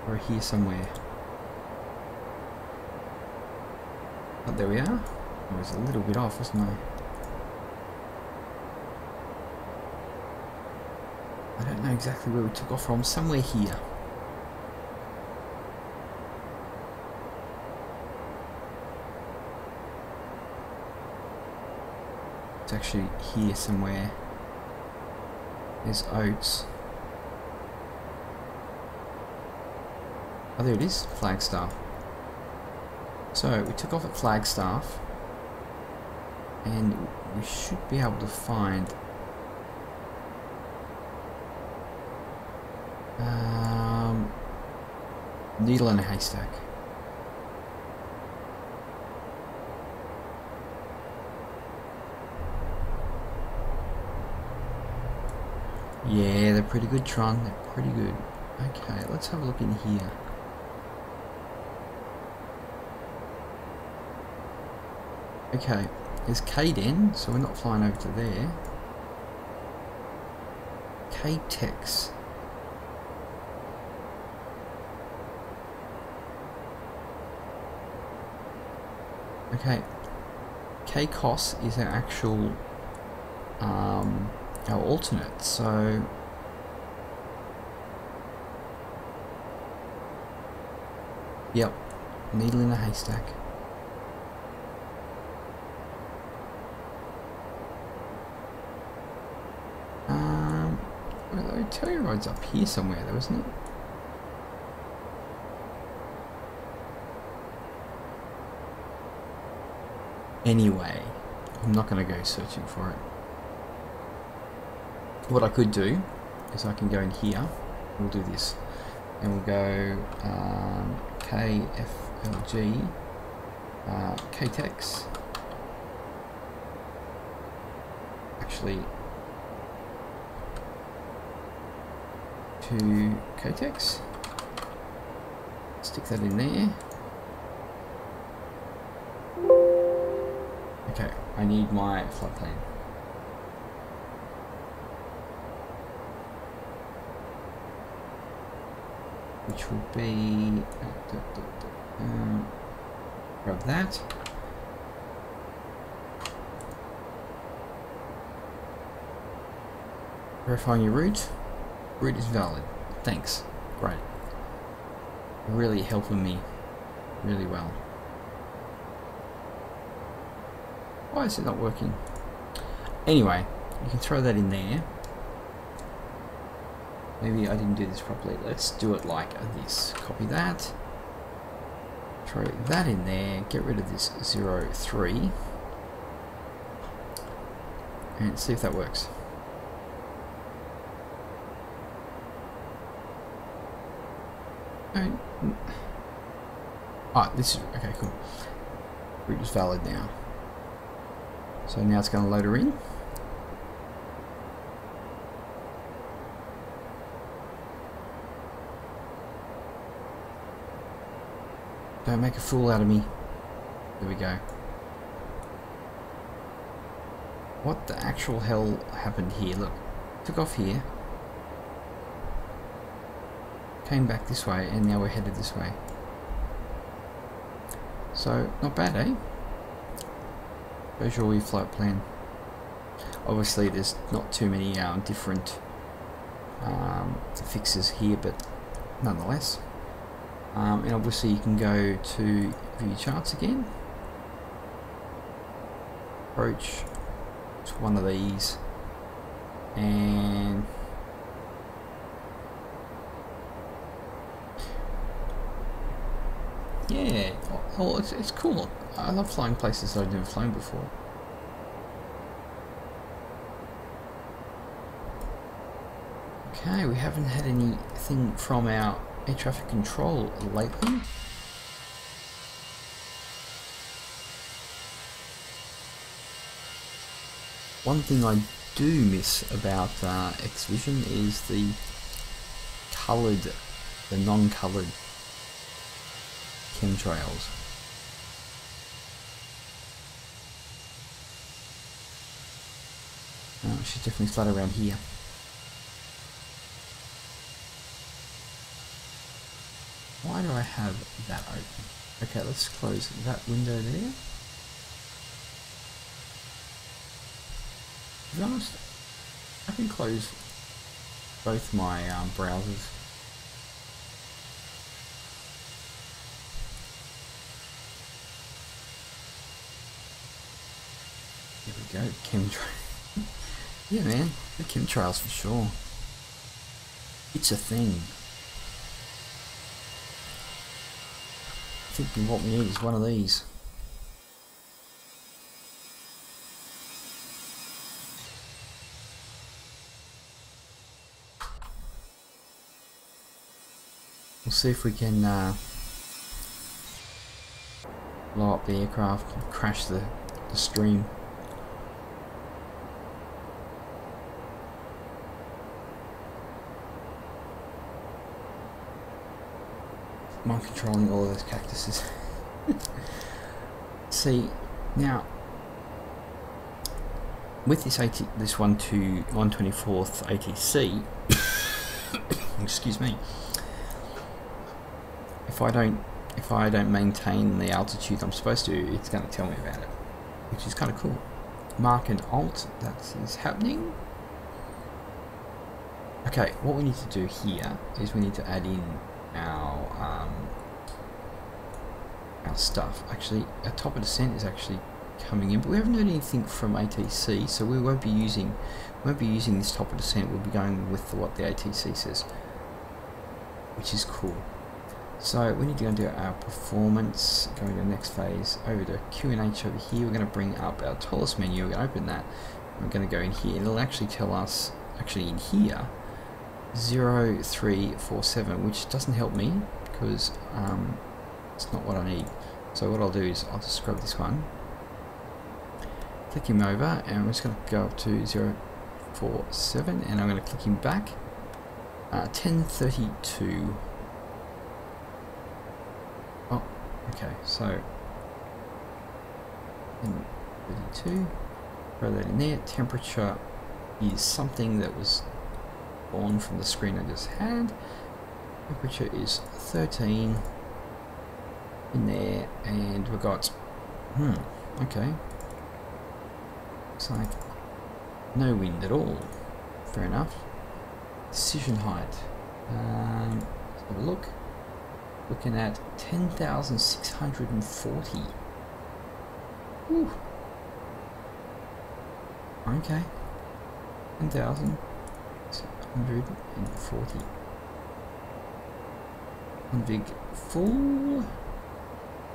We're here somewhere. Oh, there we are. I was a little bit off, wasn't I? I don't know exactly where we took off from. Somewhere here. It's actually here somewhere. There's Oates. Oh, there it is, Flagstaff. So we took off at Flagstaff, and we should be able to find needle in a haystack. Yeah, they're pretty good, Tron. They're pretty good. Okay, let's have a look in here. Okay, there's KDEN, so we're not flying over to there. KTEX. Okay, KCOS is our actual our alternate, so yep, needle in a haystack. Well, the Telluride's up here somewhere though, isn't it? Anyway, I'm not going to go searching for it. What I could do is I can go in here, we'll do this, and we'll go KFLG-KTEX. Actually, to KTEX. Stick that in there. Okay, I need my flight plan. Which will be grab that. Verifying your route. Route is valid. Thanks. Great. Really helping me really well. Why is it not working? Anyway, you can throw that in there. Maybe I didn't do this properly. Let's do it like this. Copy that. Throw that in there. Get rid of this 03. And see if that works. Oh, this is okay. Cool. Route is valid now. So now it's going to load her in. Don't make a fool out of me. There we go. What the actual hell happened here? Look, took off here. Came back this way, and now we're headed this way. So, not bad, eh? Where's your flight plan? Obviously, there's not too many different fixes here, but nonetheless. And obviously, you can go to view charts again. Approach to one of these, and yeah, well, it's cool. I love flying places that I've never flown before. Okay, we haven't had anything from our air traffic control lately. One thing I do miss about X-Vision is the non-coloured chemtrails. Oh, she's definitely flat around here. Why do I have that open? Okay, let's close that window there. To be honest, I can close both my browsers. There we go, chemtrail. Yeah, man, the chemtrails for sure. It's a thing. I think what we need is one of these. see if we can blow up the aircraft and crash the stream. I'm controlling all of those cactuses. See, now with this 124th ATC, excuse me, if I don't maintain the altitude I'm supposed to, it's going to tell me about it, which is kind of cool. Mark and alt, that is happening. Okay, what we need to do here is we need to add in our stuff. Actually, our top of descent is actually coming in, but we haven't heard anything from ATC, so we won't be using this top of descent. We'll be going with what the ATC says, which is cool. So we need to go into our performance, go into the next phase, over to Q&H over here. We're going to bring up our TolisS menu. We're going to open that. We're going to go in here. It'll actually tell us, actually in here, 0347, which doesn't help me because it's not what I need. So what I'll do is I'll just scrub this one, click him over, and I'm just going to go up to 047, and I'm going to click him back. 1032. Oh, okay, so 1032. Throw that in there. Temperature is something that was born from the screen I just had. Temperature is 13 in there, and we've got okay, looks like no wind at all. Fair enough. Decision height, let's have a look. Looking at 10,640. Whew. Okay, 10,640. Config full.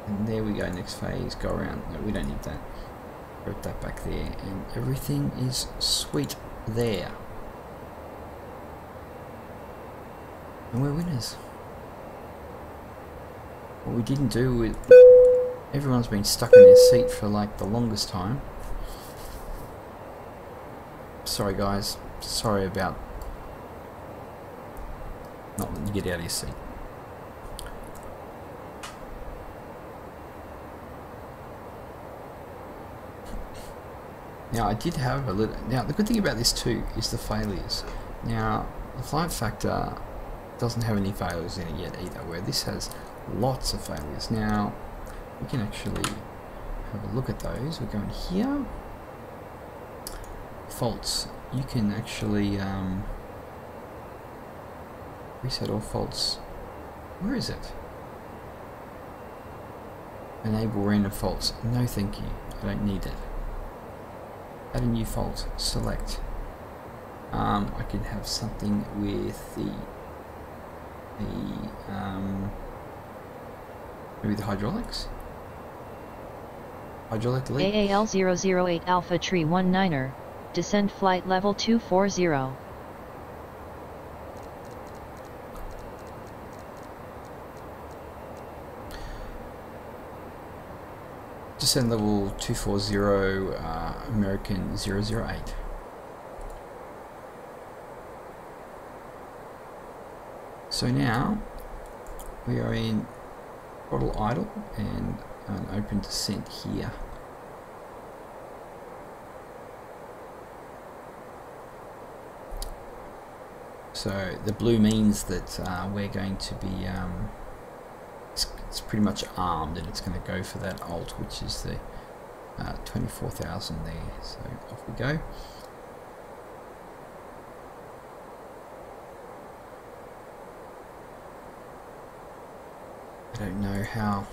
And there we go, next phase, go around. No, we don't need that. Put that back there, and everything is sweet there. And we're winners. What we didn't do with... Everyone's been stuck in their seat for like the longest time. Sorry guys, sorry about not letting you get out of your seat. Now I did have a little... Now the good thing about this too is the failures. Now the flight factor doesn't have any failures in it yet either, where this has lots of failures. Now we can actually have a look at those. We're going here. Faults. You can actually reset all faults. Where is it? Enable random faults. No thank you. I don't need it. Add a new fault. Select. I can have something with maybe the hydraulics. Hydraulic leak. AAL008 Alpha Tree 19er. Descend flight level 240. Descend level 240, American 008. So now we are in throttle idle and an open descent here. So the blue means that we're going to be, it's pretty much armed, and it's going to go for that alt, which is the 24,000 there. So off we go. I don't know how.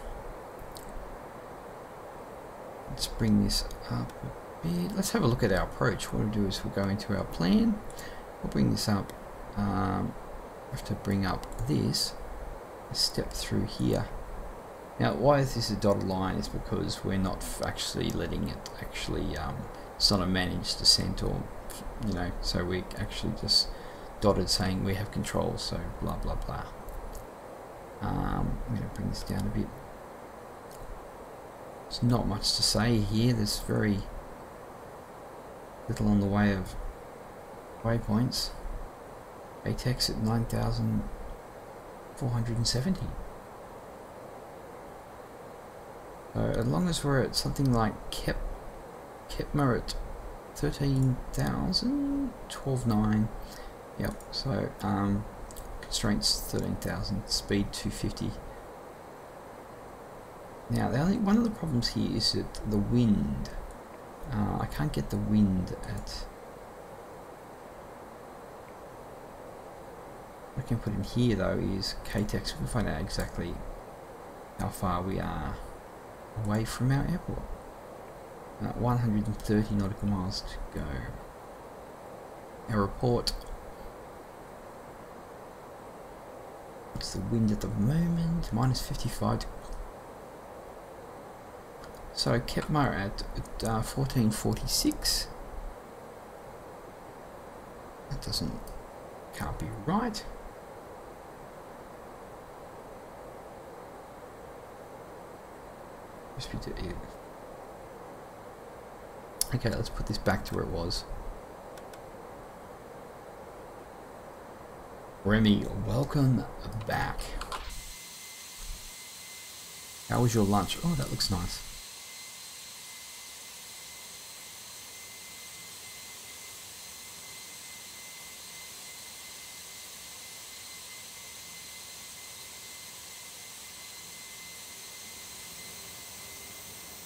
Let's bring this up a bit. Let's have a look at our approach. What we'll do is we'll go into our plan. We'll bring this up. I have to bring up this. Step through here. Now, why is this a dotted line? Is because we're not actually letting it actually. It's not a managed descent, or you know. So we actually just dotted saying we have control. So blah blah blah. I'm going to bring this down a bit. There's not much to say here. There's very little on the way of waypoints. KTEX at 9,470. So as long as we're at something like Kepma at 13,000, 12.9. Yep. So constraints 13,000, speed 250. Now one of the problems here is that the wind. I can't get the wind at. What I can put in here though is KTEX. We'll find out exactly how far we are away from our airport. 130 nautical miles to go. Our report. What's the wind at the moment? Minus 55. So Kepma at 1446. That can't be right. Okay, let's put this back to where it was. Remy, welcome back. How was your lunch? Oh, that looks nice.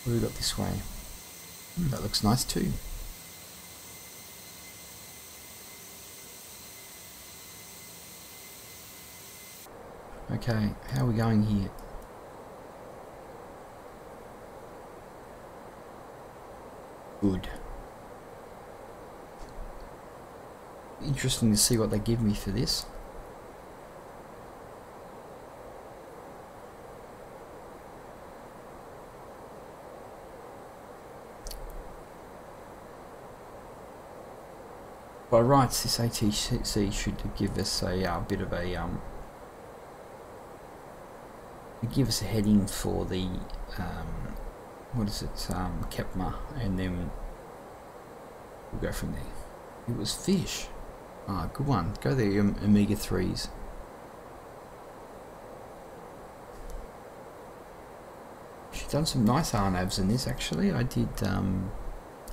What have we got this way? That looks nice too. Okay, how are we going here? Good. Interesting to see what they give me for this. By rights, this ATC should give us a bit of a give us a heading for the what is it, Kepma, and then we'll go from there. It was fish. Ah, good one. Go there, omega-3s. She's done some nice RNAVs in this actually. I did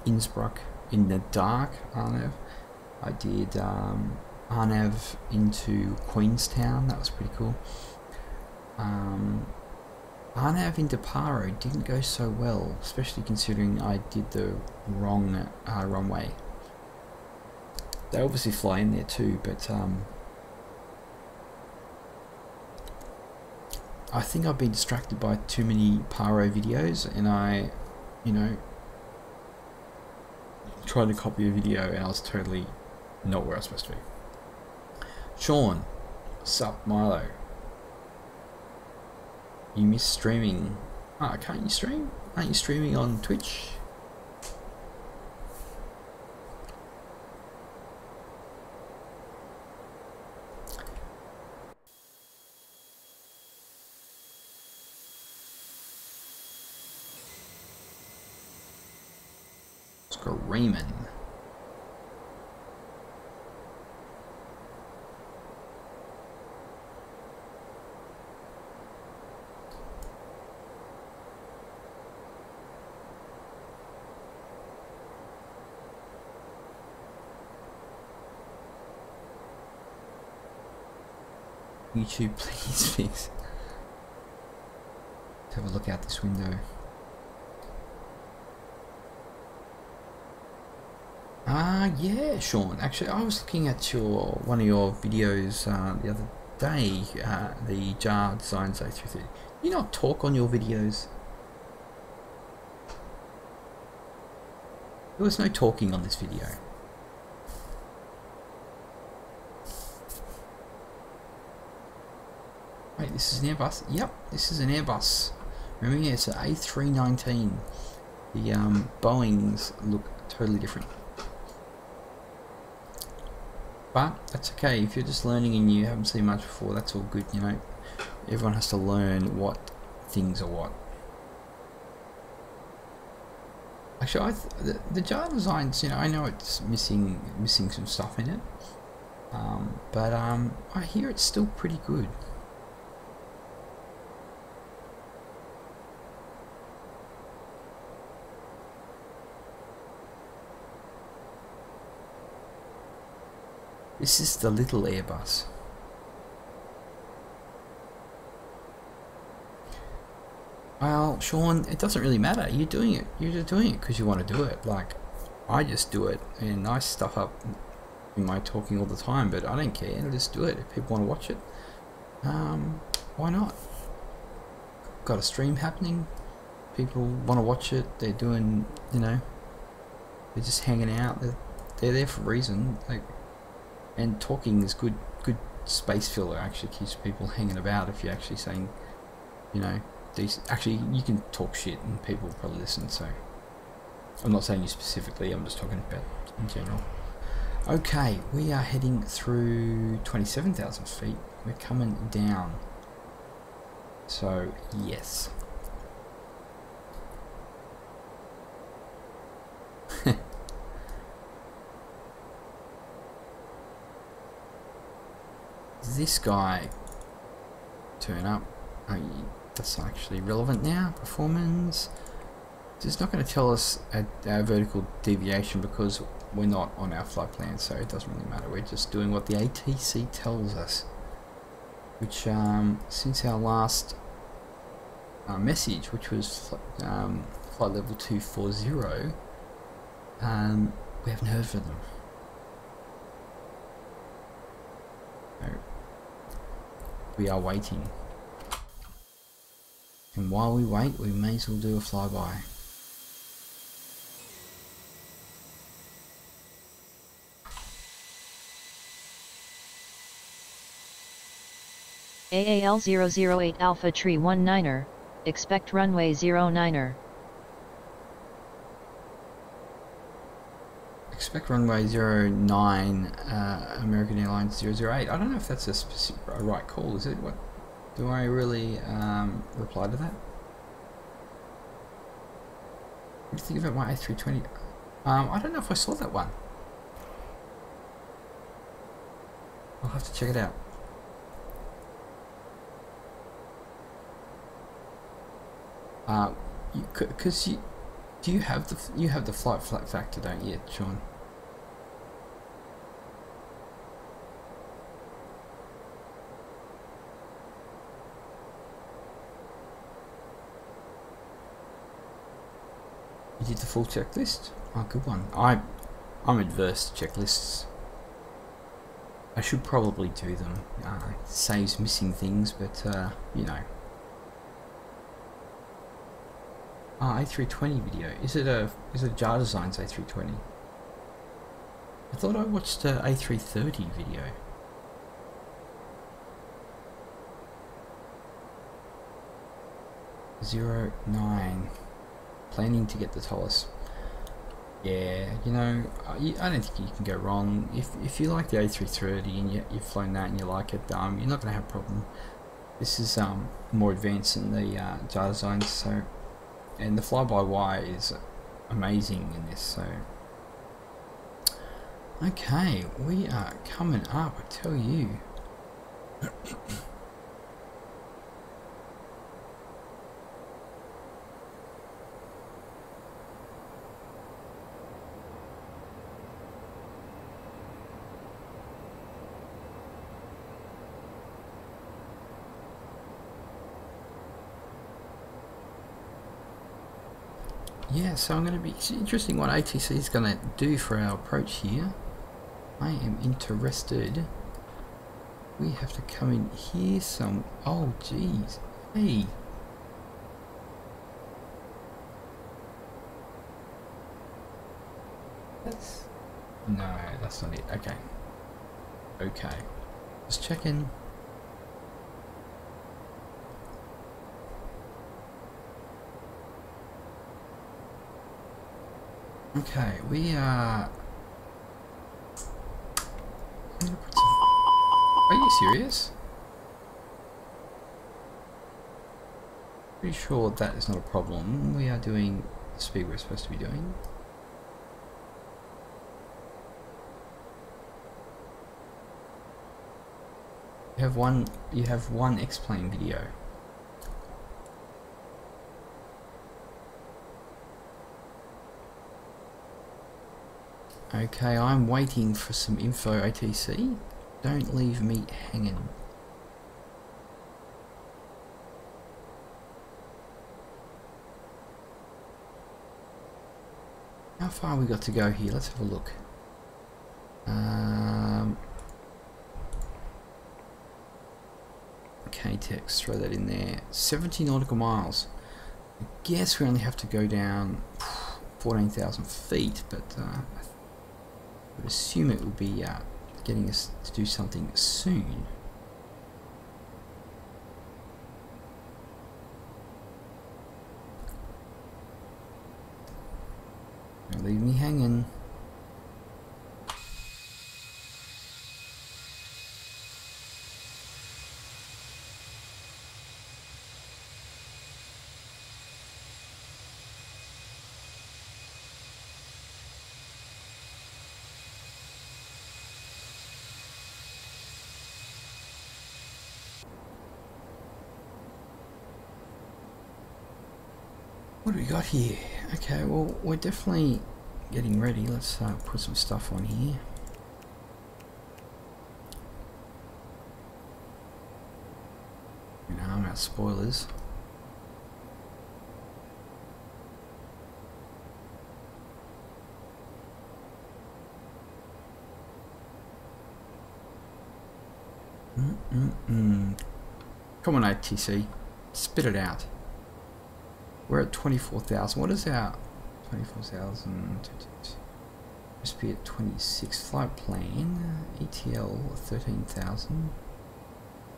Innsbruck in the dark RNAV. I did RNAV into Queenstown. That was pretty cool. RNAV into Paro didn't go so well, especially considering I did the wrong way. They obviously fly in there too, but I think I've been distracted by too many Paro videos, and I, tried to copy a video and I was totally not where I was supposed to be. Sean, sup Milo? You miss streaming. Ah, can't you stream? Aren't you streaming on Twitch? Raymond. YouTube, please fix. Let's have a look out this window. Yeah, Sean. Actually, I was looking at one of your videos the other day, the JAR Designs A330. You not talk on your videos? There was no talking on this video. Wait, this is an Airbus? Yep, this is an Airbus. Remember, it's an A319. The Boeings look totally different. But that's okay, if you're just learning and you haven't seen much before, that's all good, everyone has to learn what things are what. Actually, the jar designs, you know, I know it's missing some stuff in it, but I hear it's still pretty good. This is the little Airbus. Well, Sean, it doesn't really matter. You're doing it. You're just doing it because you want to do it. Like, I just do it, and I stuff up in my talking all the time, but I don't care. I just do it. If people want to watch it, why not? Got a stream happening. People want to watch it. They're doing, you know, they're just hanging out. They're there for a reason. Like, and talking is good space filler. Actually keeps people hanging about. If you're actually saying, you know, actually you can talk shit and people will probably listen. So I'm not saying you specifically, I'm just talking about in general. Okay, we are heading through 27,000 feet. We're coming down, so yes. This guy turn up. That's not actually relevant now. Performance. It's not going to tell us our vertical deviation because we're not on our flight plan, so it doesn't really matter. We're just doing what the ATC tells us, which since our last message, which was flight level 240, we haven't heard from them. So we are waiting. And while we wait, we may as well do a flyby. AAL008 Alpha Tree 19er, expect runway 09er. Expect runway 09, American Airlines 008. I don't know if that's a right call, is it? What do I really reply to that? What do you think about my A320? I don't know if I saw that one. I'll have to check it out. Because do you have the flight factor, don't you, Sean? You did the full checklist? Oh, good one. I'm adverse to checklists. I should probably do them. It saves missing things, but you know. A320 video. Is it Jar Designs A320? I thought I watched a A330 video. (09) Planning to get the TolisS. Yeah, you know, I don't think you can go wrong. If you like the A330 and you've flown that and you like it, you're not going to have a problem. This is more advanced than the Jar Designs, so. And the fly-by-wire is amazing in this, so. Okay, we are coming up, I tell you. Yeah, so it's interesting what ATC is going to do for our approach here. I am interested. We have to come in here some. Oh, geez. Hey. No, that's not it. Okay. Okay. Just checking. Okay, we are. Are you serious? Pretty sure that is not a problem. We are doing the speed we're supposed to be doing. You have one X-plane video. Okay, I'm waiting for some info, ATC. Don't leave me hanging. How far we got to go here? Let's have a look. KTEX, throw that in there. 70 nautical miles. I guess we only have to go down 14,000 feet, but I would assume it would be getting us to do something soon. Don't leave me hanging. What do we got here? Okay, well, we're definitely getting ready. Let's put some stuff on here. You know, I'm out spoilers. Come on, ATC, spit it out. We're at 24,000. What is our 24,000? Must be at 26. Flight plan. ETL 13,000.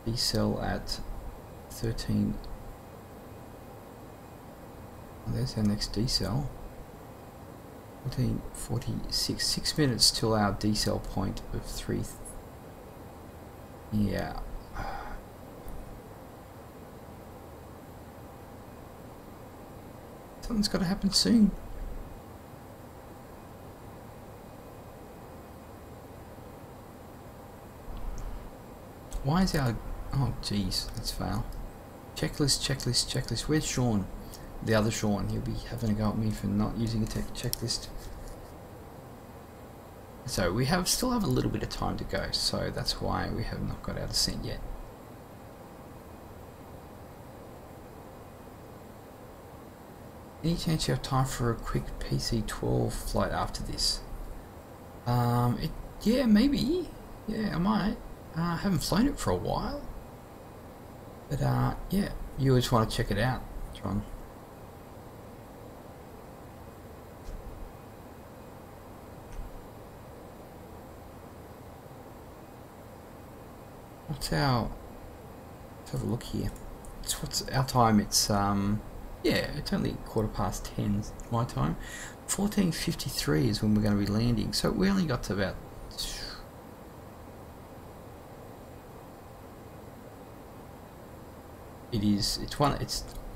Decel at 13. Oh, there's our next decel. 1446. 6 minutes till our decel point of 3. Yeah. Something's got to happen soon. Why is our... Oh, geez, let's fail. Checklist. Where's Sean? The other Sean. He'll be having a go at me for not using a checklist. So we still have a little bit of time to go, so that's why we have not got our descent yet. Any chance you have time for a quick PC-12 flight after this? Yeah, maybe. Yeah, I might. I haven't flown it for a while. But, yeah, you always want to check it out, John. Let's have a look here. What's our time? It's, yeah, it's only 10:15 my time. 14:53 is when we're going to be landing. So we only got to about...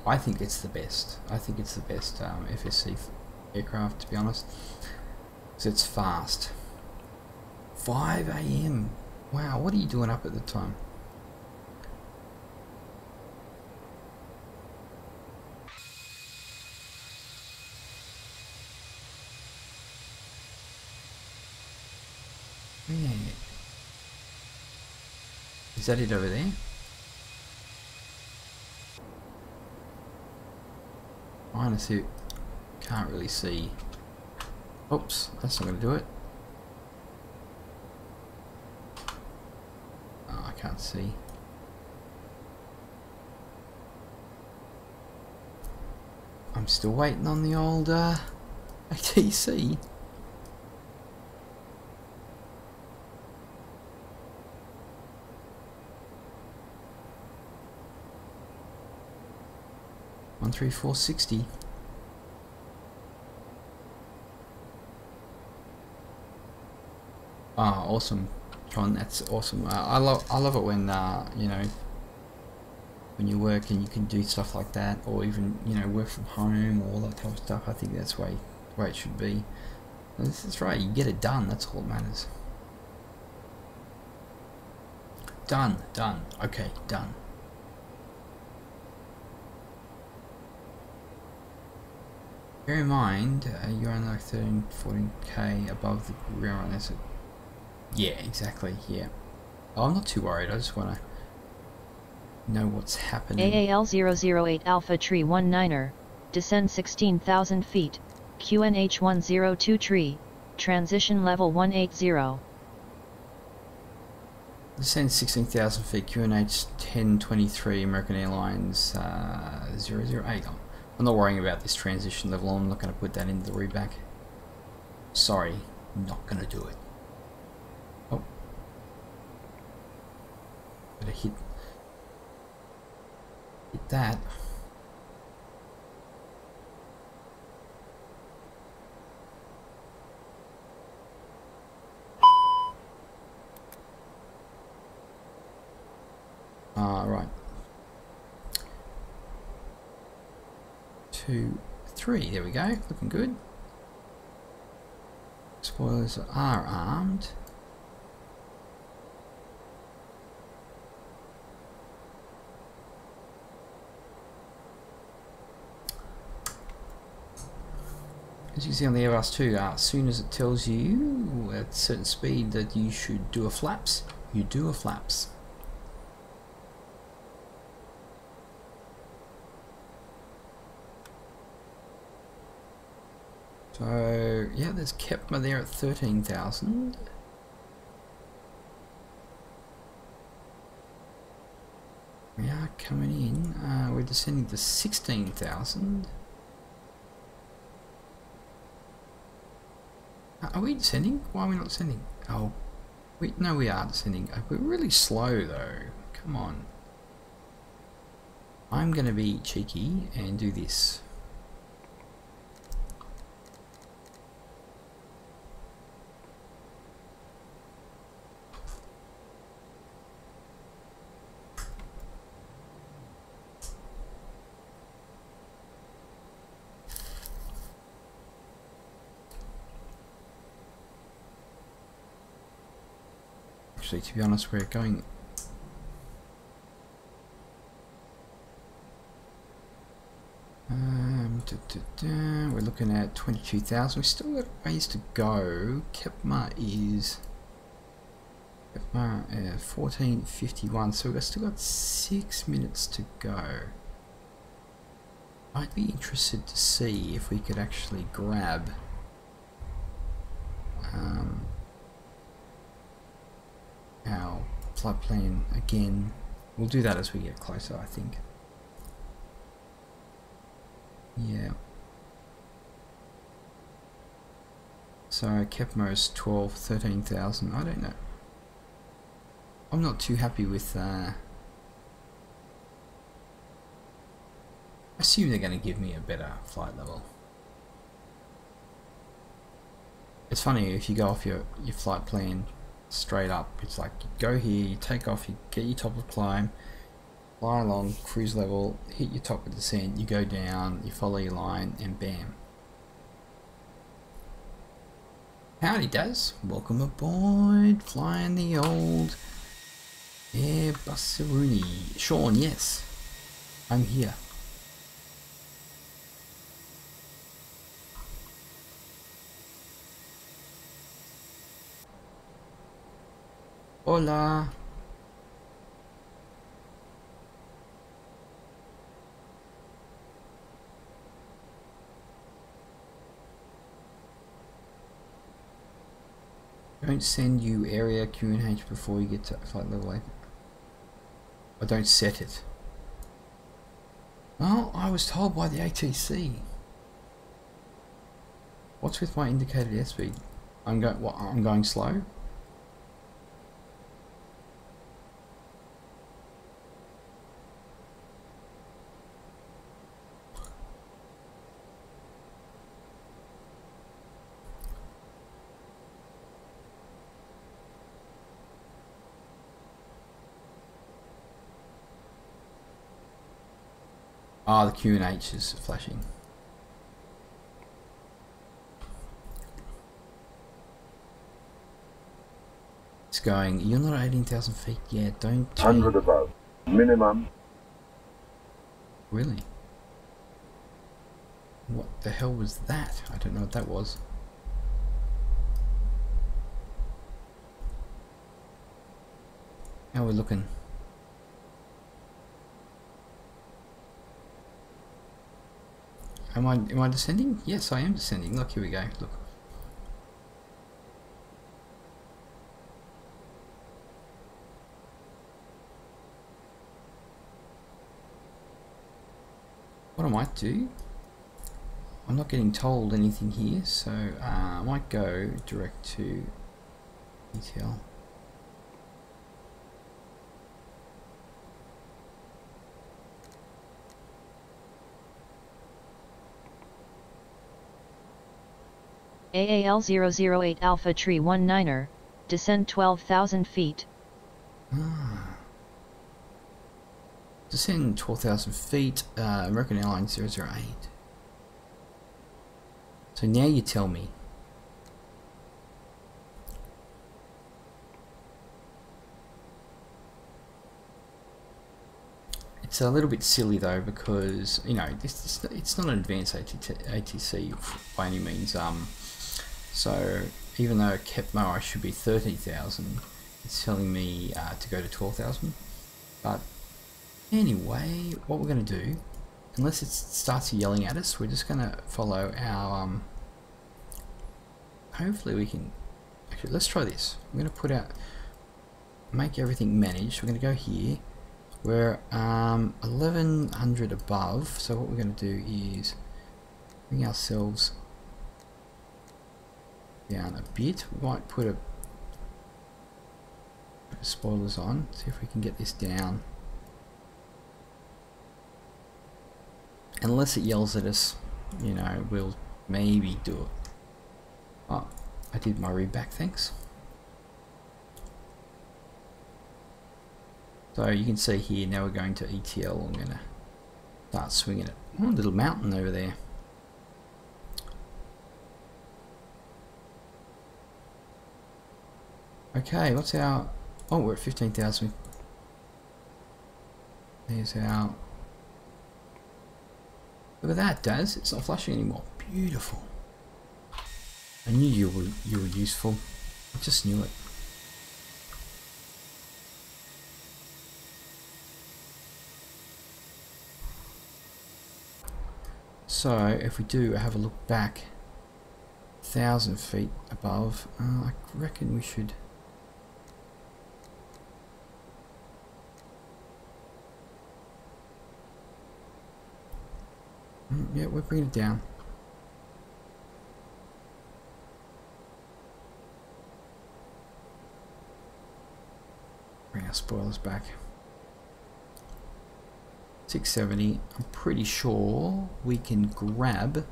I think it's the best. I think it's the best FSC aircraft, to be honest. Because it's fast. 5 AM. Wow, what are you doing up at the time? Yeah. Is that it over there? Honestly, can't really see. Oops, that's not going to do it. Oh, I can't see. I'm still waiting on the old ATC. On 3460. Ah, awesome, John. That's awesome. I love it when you know, when you work and you can do stuff like that, or even, you know, work from home or all that type of stuff. I think that's where it should be. And this is right, you get it done, that's all that matters. Done, okay, done. Bear in mind, you're only like 13-14k above the ground right now, so yeah, exactly, yeah. Oh, I'm not too worried, I just want to know what's happening. AAL008 Alpha Tree 19er, descend 16,000 feet, QNH 102 Tree, transition level 180. Descend 16,000 feet, QNH 1023, American Airlines 008. I'm not worrying about this transition level, I'm not going to put that into the readback. Sorry, not going to do it. Oh. Better hit that. Right. 2, 3, there we go, looking good. Spoilers are armed. As you can see on the Airbus 2, as soon as it tells you at a certain speed that you should do a flaps, you do a flaps. So yeah, there's Kepma there at 13,000. We are coming in. We're descending to 16,000. Are we descending? Why are we not descending? Oh, no, we are descending. We're really slow though. Come on. I'm going to be cheeky and do this. Actually, to be honest, we're going... we're looking at 22,000. We've still got ways to go. Kepma is 14:51, so we've still got 6 minutes to go. I'd be interested to see if we could actually grab our flight plan again. We'll do that as we get closer, I think. Yeah. So Kepma is 13,000. I don't know. I'm not too happy with. I assume they're going to give me a better flight level. It's funny if you go off your flight plan straight up. It's like you go here, you take off, you get your top of climb, fly along, cruise level, hit your top of descent, you go down, you follow your line, and bam. Howdy Daz, welcome aboard, flying the old Airbus. Sean, yes, I'm here. Hola. Don't send you area QNH before you get to flight level 8. Or don't set it. Well, I was told by the ATC. What's with my indicated airspeed? I'm going slow? Ah, the Q and H is flashing. It's going, you're not at 18,000 feet yet, don't change. 100 above. Minimum. Really? What the hell was that? I don't know what that was. How are we looking? Am I descending? Yes, I am descending. Look, here we go. Look. What I might do, I'm not getting told anything here, so I might go direct to ETL. AAL008 Alpha Tree 19er, descend 12,000 feet. Descend 12,000 feet, American Airlines 008. So now you tell me. It's a little bit silly though, because you know it's not an advanced ATC by any means. So even though KEPMO I should be 30,000, it's telling me to go to 12,000. But anyway, what we're going to do, unless it starts yelling at us, we're just going to follow our. Hopefully we can. Actually, let's try this. I'm going to put out, make everything managed. We're going to go here. We're 1100 above. So what we're going to do is bring ourselves down a bit. We might put spoilers on. See if we can get this down. Unless it yells at us, you know, we'll maybe do it. Oh, I did my read back, thanks. So you can see here, now we're going to ETL. I'm going to start swinging it. Oh, a little mountain over there. Okay, what's our... Oh, we're at 15,000. There's our... Look at that, Daz. It's not flashing anymore. Beautiful. I knew you were useful. I just knew it. So if we do have a look back, 1,000 feet above, I reckon we should. Yeah, we're bringing it down. Bring our spoilers back. 670. I'm pretty sure we can grab.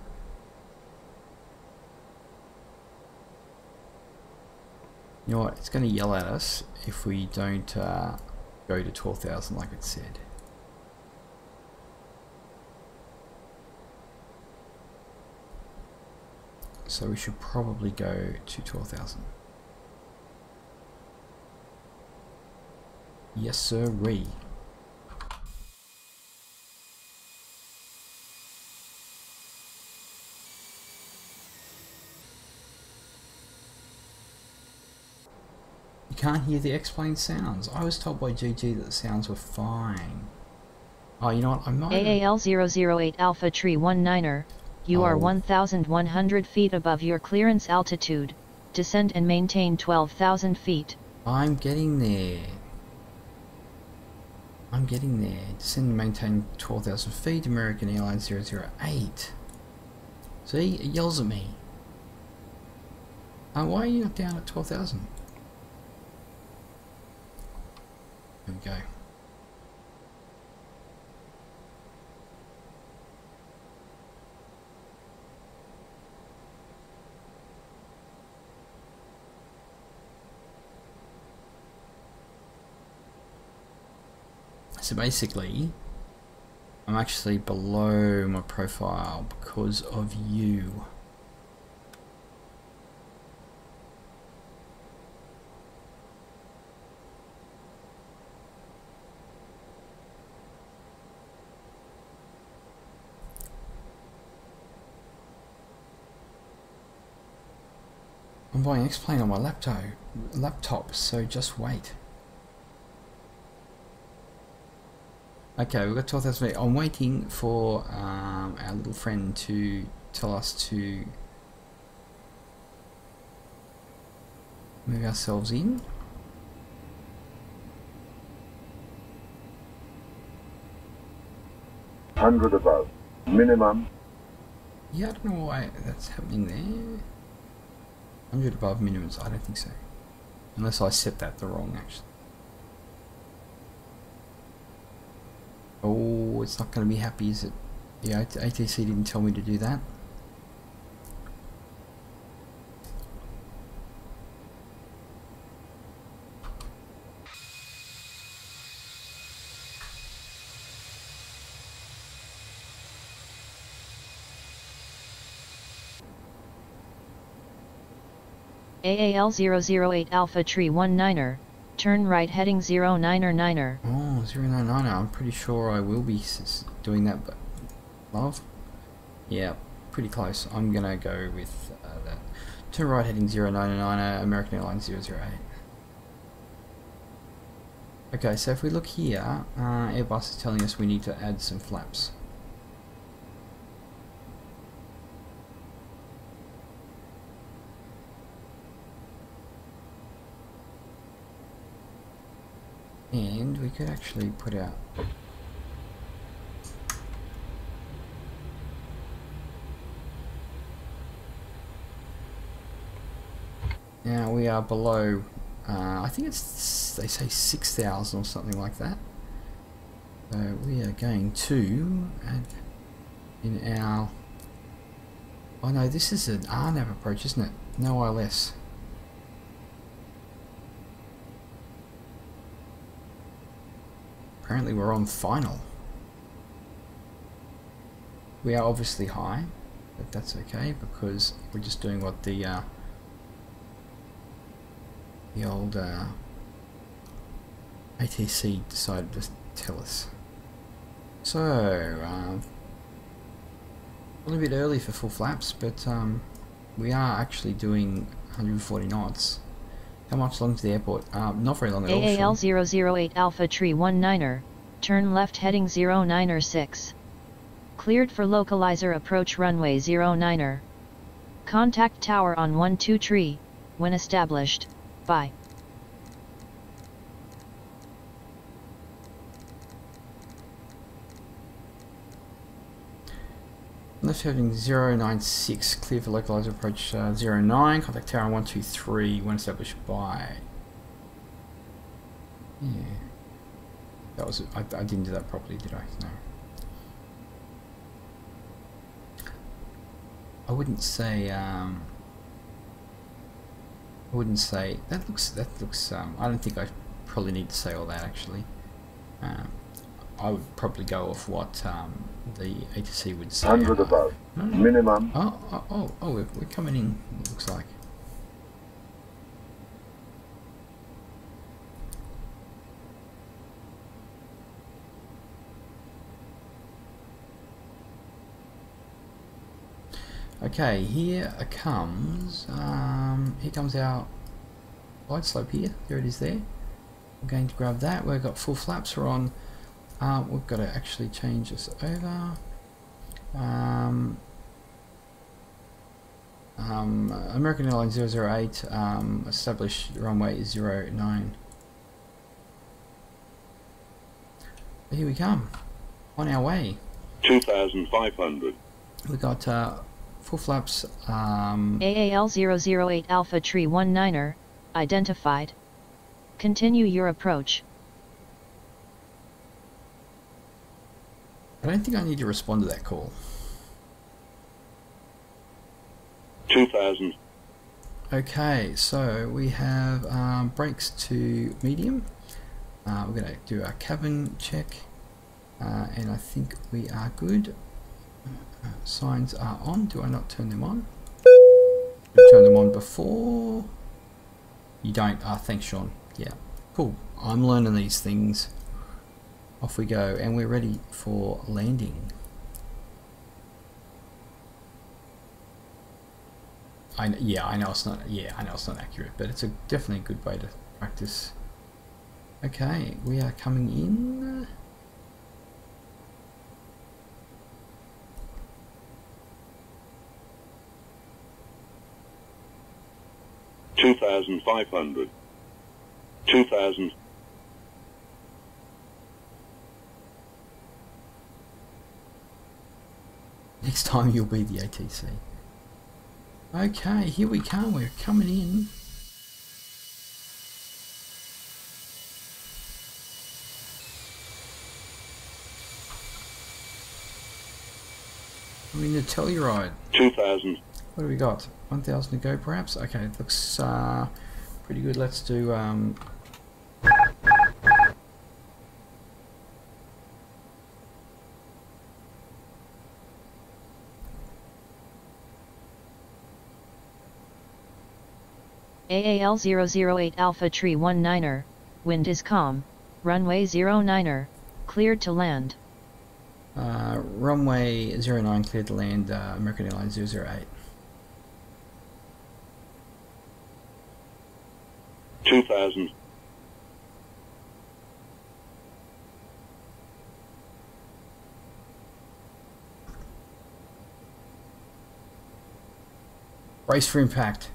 You know what? It's going to yell at us if we don't go to 12,000 like it said. So we should probably go to 12,000. Yes, sir-ree. You can't hear the X-plane sounds. I was told by GG that the sounds were fine. Oh, you know what? I might. AAL008 Alpha Tree 19er. You are 1,100 feet above your clearance altitude. Descend and maintain 12,000 feet. I'm getting there. I'm getting there. Descend and maintain 12,000 feet. American Airlines 008. See? It yells at me. Why are you not down at 12,000? There we go. So basically, I'm actually below my profile because of you. I'm buying X-Plane on my laptop, so just wait. Okay, we've got 12,000 feet. I'm waiting for our little friend to tell us to move ourselves in. Hundred above. Minimum. Yeah, I don't know why that's happening there. 100 above minimums, I don't think so. Unless I set that the wrong, actually. Oh, it's not going to be happy, is it? Yeah, ATC didn't tell me to do that. AAL008 Alpha Tree 19er, turn right heading 099er. Oh, 099er, I'm pretty sure I will be doing that, but love? Yeah, pretty close. I'm going to go with that. Turn right heading 099er, American Airlines 008. Okay, so if we look here, Airbus is telling us we need to add some flaps. And we could actually put out now we are below I think it's, they say 6,000 or something like that. So we are going to add in our, oh no, this is an RNAV approach, isn't it? No ILS. Apparently we're on final. We are obviously high, but that's okay because we're just doing what the old ATC decided to tell us. So a little bit early for full flaps, but we are actually doing 140 knots. How much long to the airport? Not very long at all. AAL008 Alpha Tree 19er, turn left heading 096. Cleared for localizer approach runway 09er. Contact tower on 12 tree, when established. Bye. Left heading 096, clear for localizer approach 09, contact tower on 123, when established by. Yeah. That was, I didn't do that properly, did I? No. I wouldn't say that looks I don't think I probably need to say all that actually. I would probably go off what the ATC would say. 100 above. Minimum. Oh, we're coming in, it looks like. Okay, here comes our glide slope here. There it is there. We're going to grab that. We've got full flaps. We're on. We've got to actually change this over. American Airlines 008, established runway is 09. Here we come. On our way. 2,500. We got full flaps. AAL008 Alpha Tree 19er, identified. Continue your approach. I don't think I need to respond to that call. 2,000. Okay, so we have brakes to medium. We're going to do our cabin check. and I think we are good. Signs are on. Do I not turn them on? I turn them on before. You don't. Ah, thanks, Sean. Yeah, cool. I'm learning these things. Off we go, and we're ready for landing. I know it's not. Yeah, I know it's not accurate, but it's definitely a good way to practice. Okay, we are coming in. $2,500. 2,000. Next time you'll be the ATC. Okay, here we come. We're coming in. We're in the Telluride. 2,000. What do we got? 1,000 to go, perhaps. Okay, it looks pretty good. Let's do. AAL008 Alpha Tree 19er, wind is calm, runway 09er, cleared to land. Runway 09 cleared to land, American Airlines 008. 2,000. Brace for impact.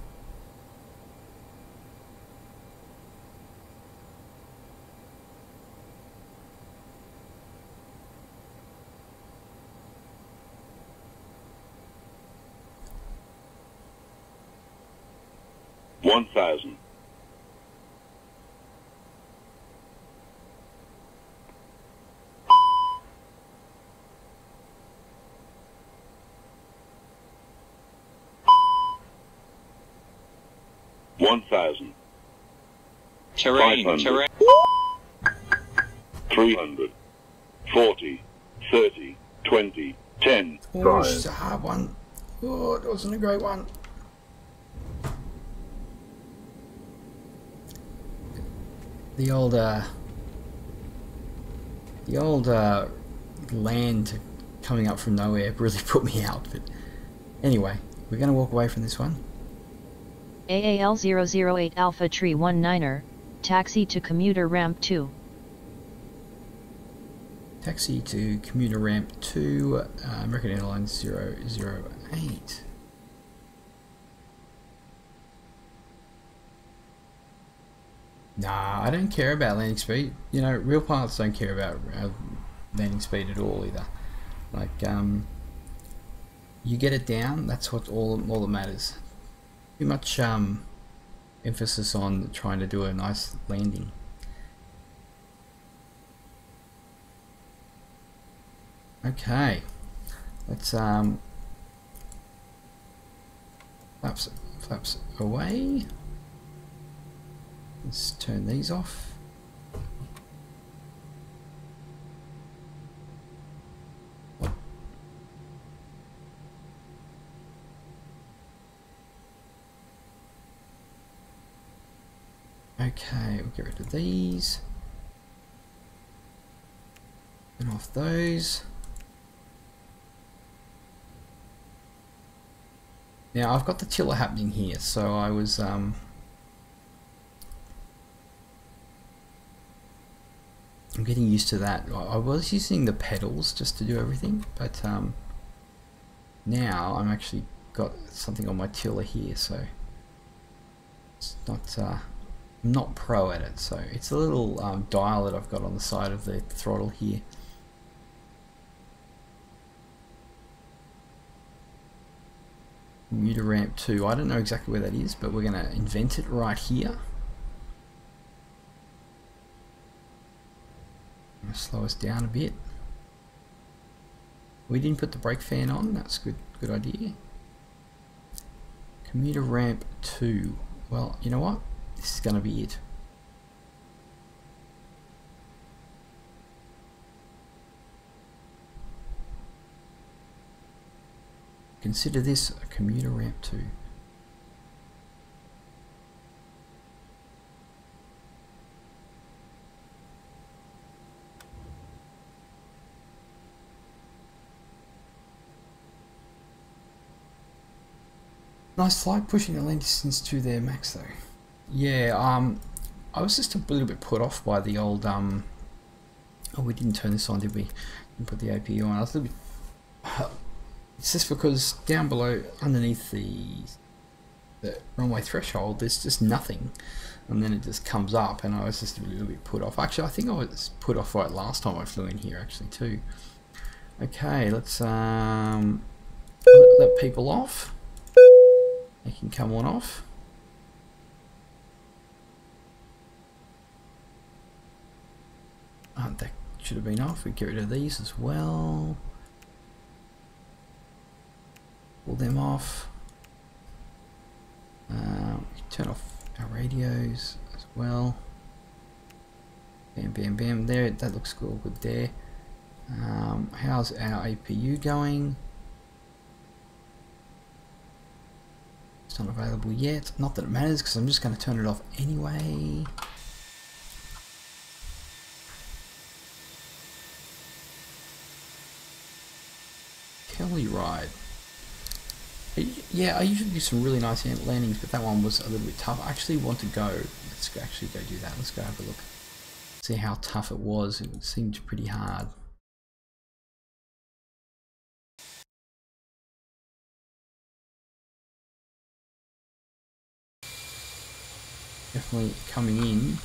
$1,000. Terrain, 500. terrain. 300. 40. 30. 20. 10. Oh, it's a hard one. Oh, it wasn't a great one. The old land coming up from nowhere really put me out. But anyway, we're going to walk away from this one. AAL008 Alpha Tree 19er, taxi to commuter ramp 2. Taxi to commuter ramp 2, American Airlines 008. Nah, I don't care about landing speed. You know, real pilots don't care about landing speed at all either. Like, you get it down, that's what all that matters. Too much emphasis on trying to do a nice landing. Okay, let's flaps away. Let's turn these off. Okay, we'll get rid of these. Turn off those. Now I've got the tiller happening here, so I was I'm getting used to that. I was using the pedals just to do everything, but now I'm actually got something on my tiller here, so it's not I'm not pro at it. So it's a little dial that I've got on the side of the throttle here. Commuter ramp 2. I don't know exactly where that is, but we're going to invent it right here. I'm going to slow us down a bit. We didn't put the brake fan on. That's good idea. Commuter ramp 2. Well, you know what? This is going to be it. Consider this a commuter ramp too. Nice flight, pushing the land distance to their max though. Yeah, I was just a little bit put off by the old, oh, we didn't turn this on, did we? Didn't put the APU on. I was a little bit, it's just because down below, underneath the runway threshold, there's just nothing. And then it just comes up, and I was just a little bit put off. Actually, I think I was put off by it last time I flew in here, actually, too. Okay, let's let people off. They can come on off. That should have been off. We get rid of these as well. Pull them off. Turn off our radios as well. Bam, bam, bam. There, that looks all good there. How's our APU going? It's not available yet. Not that it matters because I'm just going to turn it off anyway. Telluride. Yeah, I usually do some really nice landings, but that one was a little bit tough. I actually want to go. Let's actually go do that. Let's go have a look. See how tough it was. It seemed pretty hard. Definitely coming in.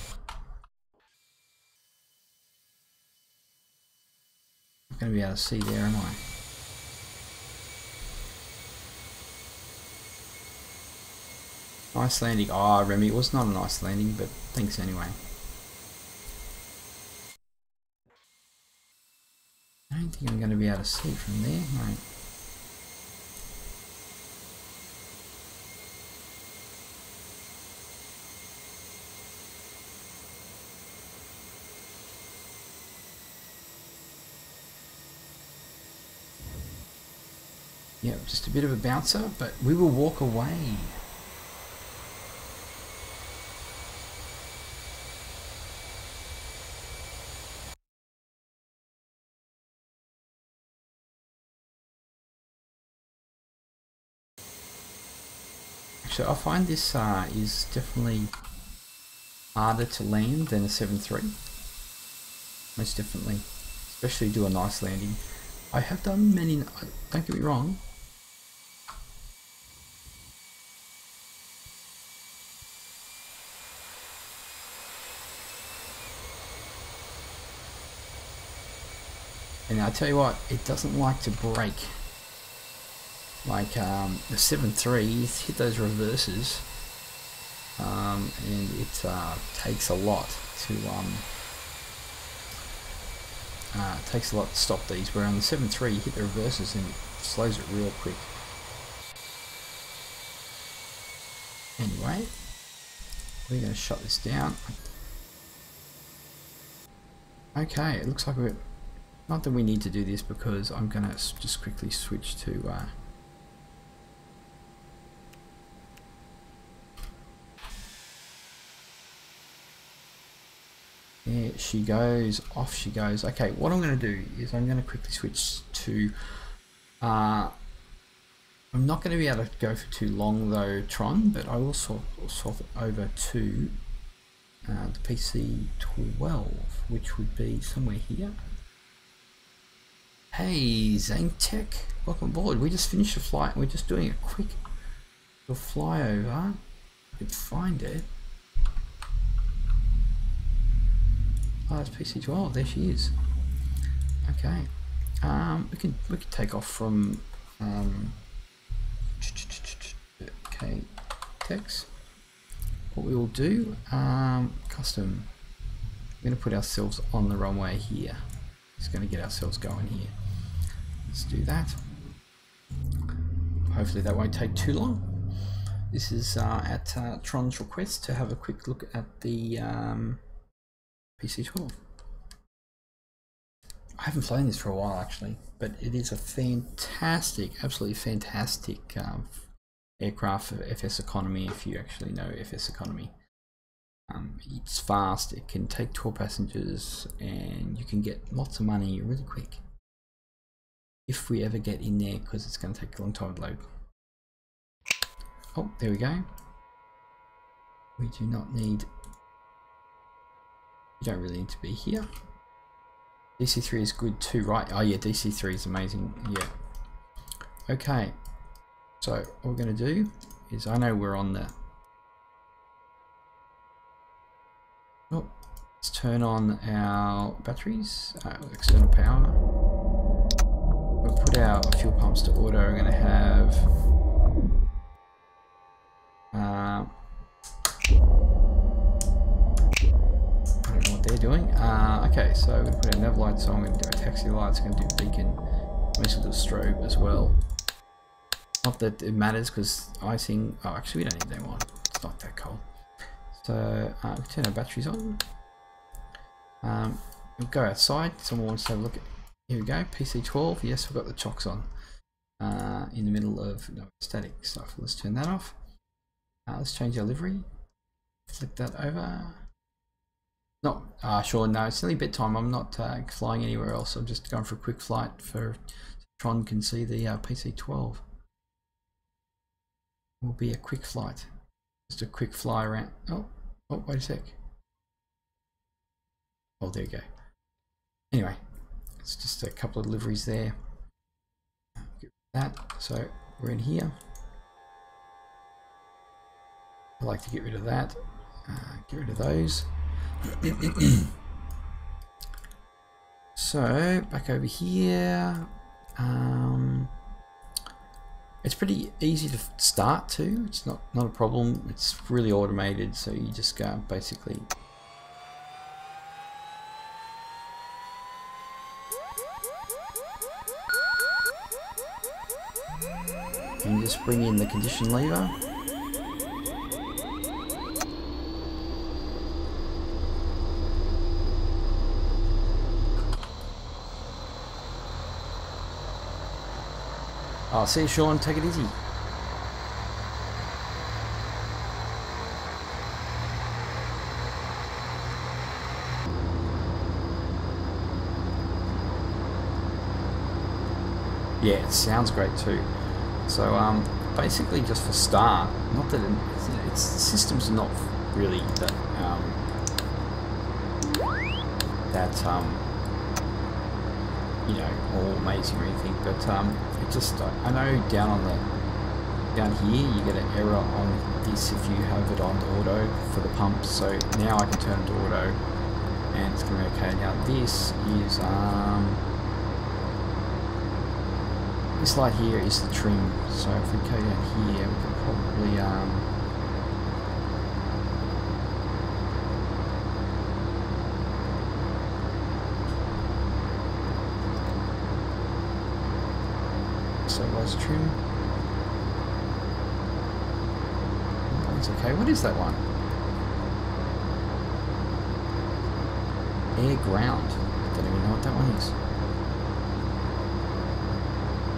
Not going to be able to see there, am I? Nice landing. Oh, Remy, it was not a nice landing, but thanks anyway. I don't think I'm going to be able to see from there. Right. Yeah, just a bit of a bouncer, but we will walk away. Actually, I find this is definitely harder to land than a 7.3. Most definitely, especially do a nice landing. I have done many, don't get me wrong. And I tell you what, it doesn't like to break. Like the 7.3, hit those reverses, and it takes a lot to stop these. Where on the 7.3, you hit the reverses and it slows it real quick. Anyway, we're going to shut this down. Okay, it looks like we're not that we need to do this because I'm going to just quickly switch to. There she goes, off she goes. Okay, what I'm going to do is I'm going to quickly switch to, I'm not going to be able to go for too long though, Tron, but I will swap it over to the PC-12, which would be somewhere here. Hey, Zangtech, welcome aboard. We just finished the flight and we're just doing a quick little flyover. I could find it. Oh, it's PC-12. There she is. Okay. We can take off from KTEX. What we will do, custom. We're going to put ourselves on the runway here. Just going to get ourselves going here. Let's do that. Hopefully that won't take too long. This is at Tron's request to have a quick look at the PC-12. haven't flown this for a while actually, but it is a fantastic, absolutely fantastic aircraft for FS economy. If you actually know FS economy, it's fast. It can take 12 passengers, and you can get lots of money really quick. If we ever get in there, because it's going to take a long time to load. Oh, there we go. We do not need. You don't really need to be here. DC3 is good too, right? Oh yeah, DC3 is amazing. Yeah. Okay. So what we're going to do is, I know we're on the. Oh, let's turn on our batteries, external power. We'll put our fuel pumps to auto. We're going to have. I don't know what they're doing. Okay, so we're going to put our nav lights on. We're going to do our taxi lights. We're going to do beacon. We're going to do a strobe as well. Not that it matters, because icing. Oh, actually, we don't need that one. It's not that cold. So we turn our batteries on. We'll go outside. Someone wants to have a look at. Here we go. PC12. Yes, we've got the chocks on. In the middle of static stuff. Let's turn that off. Let's change our livery. Flip that over. Not sure. No, it's nearly bedtime. I'm not flying anywhere else. I'm just going for a quick flight for Tron can see the PC12. Will be a quick flight. Just a quick fly around. Oh, wait a sec. Oh, there you go. Anyway, it's just a couple of liveries there. Get rid of that. So we're in here. I like to get rid of that. Get rid of those. So back over here. It's pretty easy to start too. It's not a problem. It's really automated, so you just go basically. And just bring in the condition lever. Oh, see you, Sean. Take it easy. Yeah, it sounds great too. So basically, just for start, not that it's systems are not really that you know, all amazing or anything, but it just I know down here you get an error on this if you have it on auto for the pump. So now I can turn it to auto, and it's going to be okay. Now this is this light here is the trim. So if we go down here, we can probably so was trim. That's okay. What is that one? Air ground. Don't even know what that one is.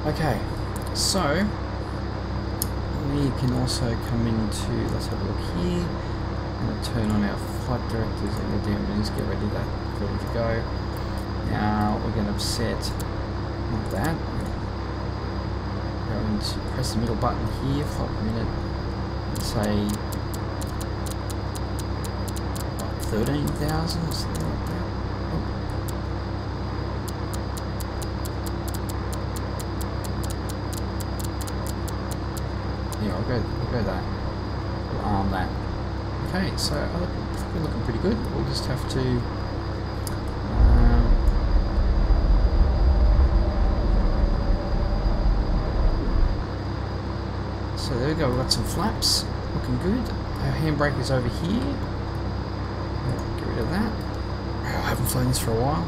Okay, so we can also come into, let's have a look here. I'm going to turn on our flight directors and the DMs, get ready to go. Now we're going to set that. We're going to press the middle button here, flight per minute, and say 13,000 or something like that. Yeah, I'll go that. We'll arm that. Okay, so we're looking pretty good. We'll just have to so there we go, we've got some flaps, looking good. Our handbrake is over here. Get rid of that. I haven't flown this for a while.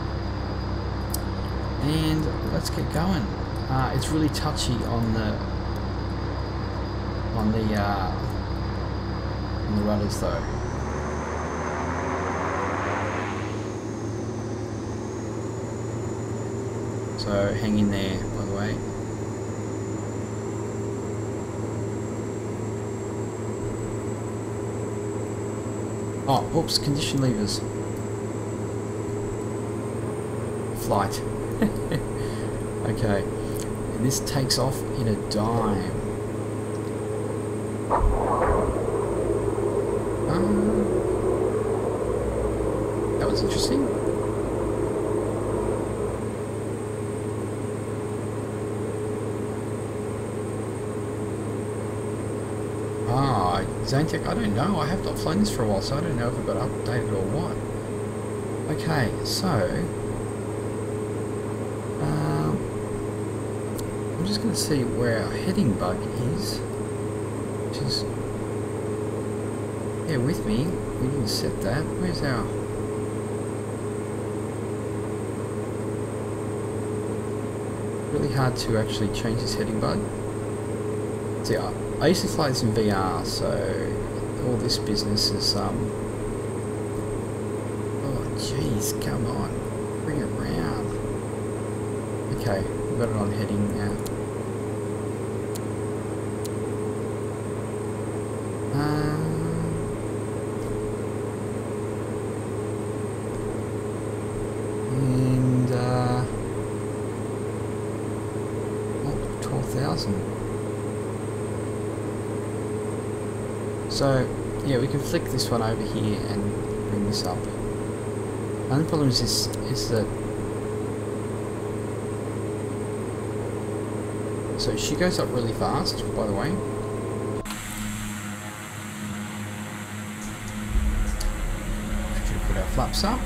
And let's get going. It's really touchy on the rudders though. So hang in there, by the way. Oh, oops, condition levers. Flight. Okay, and this takes off in a dime. That was interesting. Ah, ZaneTech, I don't know. I have not flown this for a while, so I don't know if it got updated or what. Okay, so I'm just going to see where our heading bug is, which is, yeah, with me. We didn't set that. Where's our... Really hard to actually change this heading bug. See, I used to fly this in VR, so all this business is, oh jeez, come on, bring it round. Okay, we've got it on heading now. And, 12,000. So, yeah, we can flick this one over here and bring this up. The only problem is this, is that... So she goes up really fast, by the way. Should put our flaps up.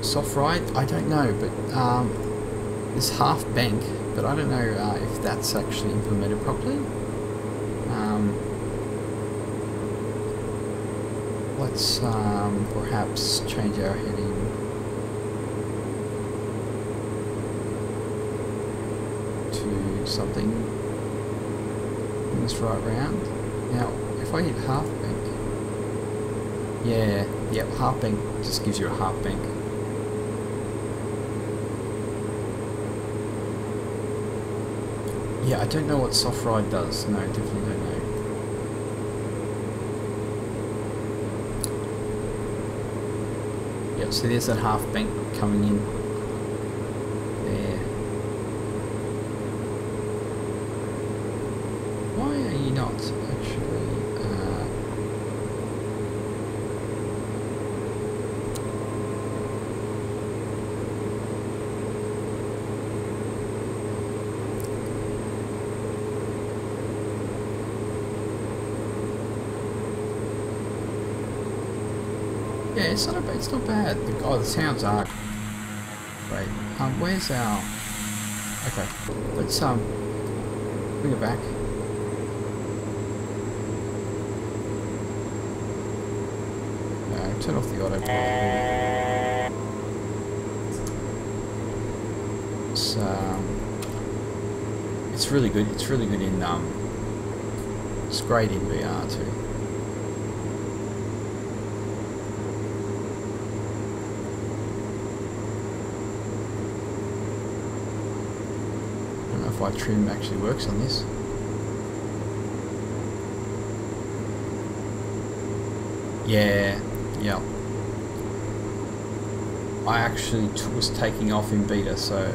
Soft ride? I don't know, but this half bank, but I don't know if that's actually implemented properly. Let's perhaps change our heading to something in this right round. Now, if I hit half bank, yeah, half bank just gives you a half bank. Yeah, I don't know what soft ride does. No, definitely don't know. Yep, so there's that half bank coming in there. Why are you not actually? Yeah, it's not bad. Oh, the sounds are great. Where's our... Okay, let's bring it back. No, turn off the autopilot. It's really good. It's really good in it's great in VR too. Why trim actually works on this. Yeah. I actually was taking off in beta, so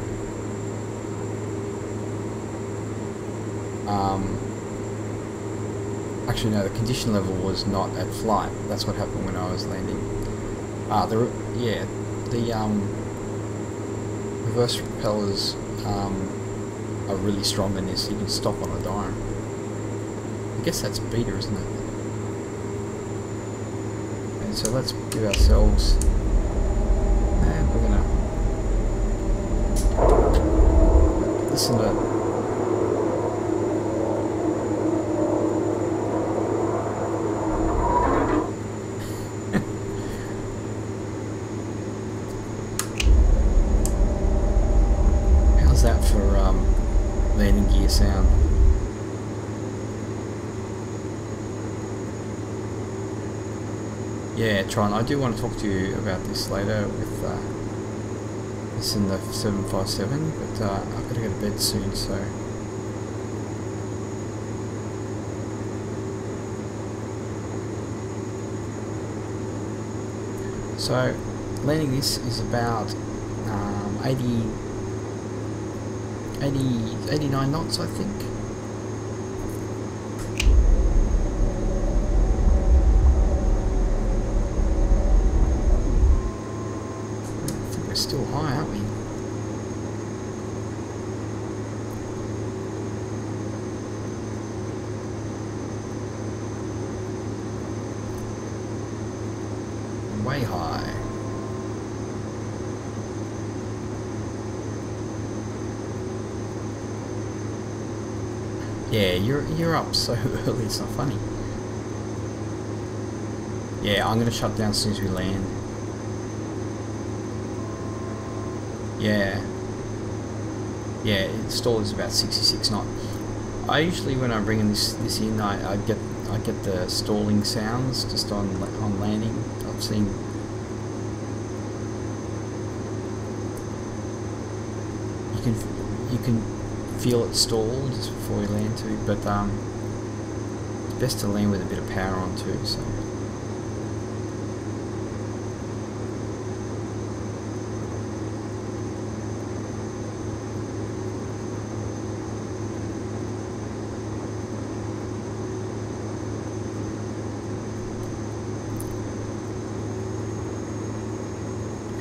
actually no, the condition level was not at flight. That's what happened when I was landing. The reverse propellers are really strong in this. You can stop on a dime. I guess that's beta, isn't it? And so let's give ourselves, and we're gonna listen to how's that for landing gear sound. Yeah, Tron, I do want to talk to you about this later with this in the 757, but I've got to go to bed soon, so... So, landing this is about 89 knots, I think. I think we're still high, aren't we? Way high. Yeah, you're up so early, it's not funny. Yeah, I'm gonna shut down as soon as we land. Yeah. Yeah, stall is about 66 knots. I usually, when I'm bringing this in, I get the stalling sounds just on landing. I've seen. You can feel it stall just before you land too, but it's best to land with a bit of power on too. So.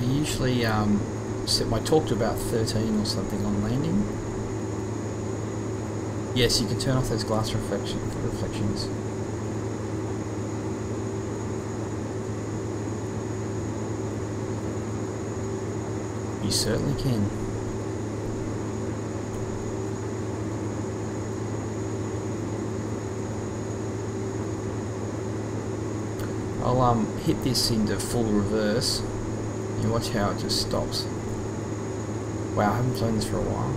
Usually set my torque to about 13 or something on landing. Yes, you can turn off those glass reflections. You certainly can. I'll hit this into full reverse. You watch how it just stops. Wow, I haven't flown this for a while.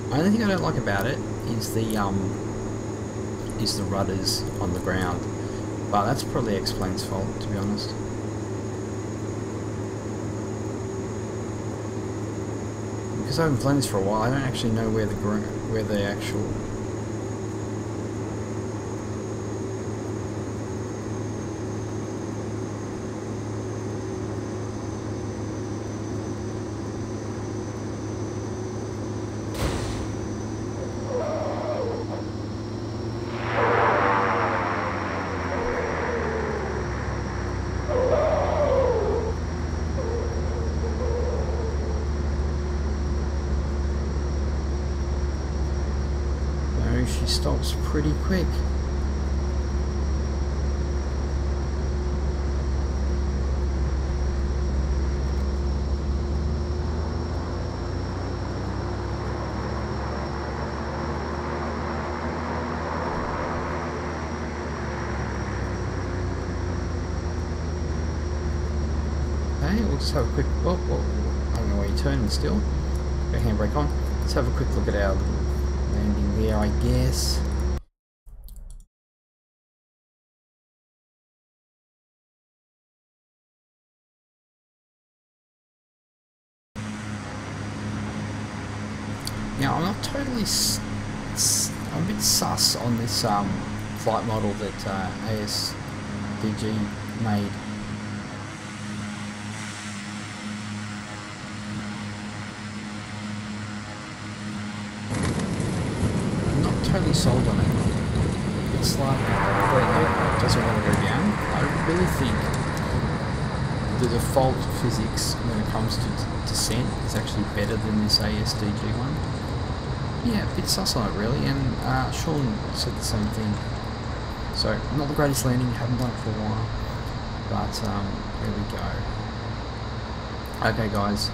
The only thing I don't like about it is the rudders on the ground. But that's probably X-Plane's fault, to be honest. Because I haven't flown this for a while, I don't actually know where the actual... She stops pretty quick. Okay, we'll just have a quick... Oh, I don't know where you're turning still. Got handbrake on. Let's have a quick look at our landing there, I guess. Now, I'm not totally... I'm a bit sus on this flight model that ASDG made. Totally sold on it. It's like it doesn't want to go down. I really think the default physics when it comes to descent is actually better than this ASDG one. Yeah, a bit sus on it really, and Sean said the same thing. So not the greatest landing, haven't done it for a while, but here we go. Okay guys,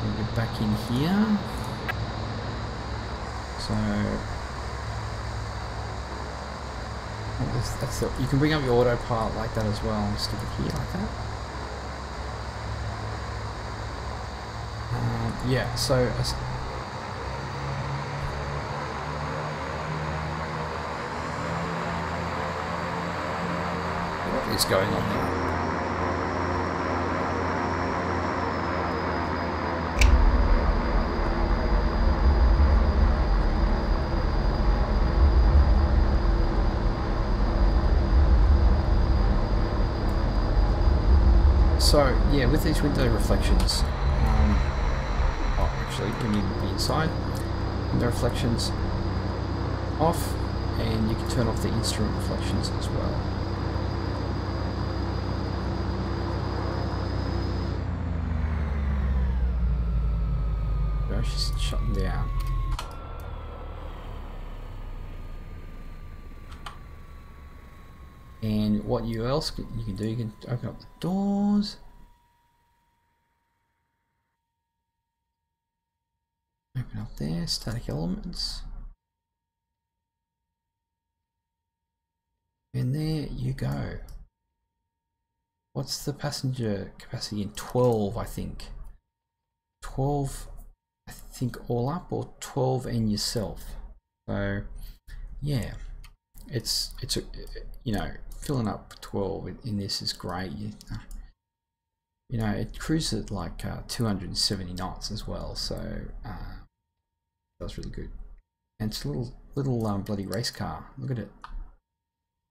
we'll get back in here. So that's you can bring up your autopilot like that as well. Stick it here like that. Yeah, so what is going on here? So yeah, with these window reflections, actually when you be inside, window reflections off, and you can turn off the instrument reflections as well. She's shutting down. And what you can do, you can open up the doors. Open up there, static elements. And there you go. What's the passenger capacity in 12, I think? 12, I think all up, or 12 and yourself. So yeah, it's you know, filling up 12 in this is great. You know, it cruises at like 270 knots as well, so that's really good. And it's a little bloody race car. Look at it.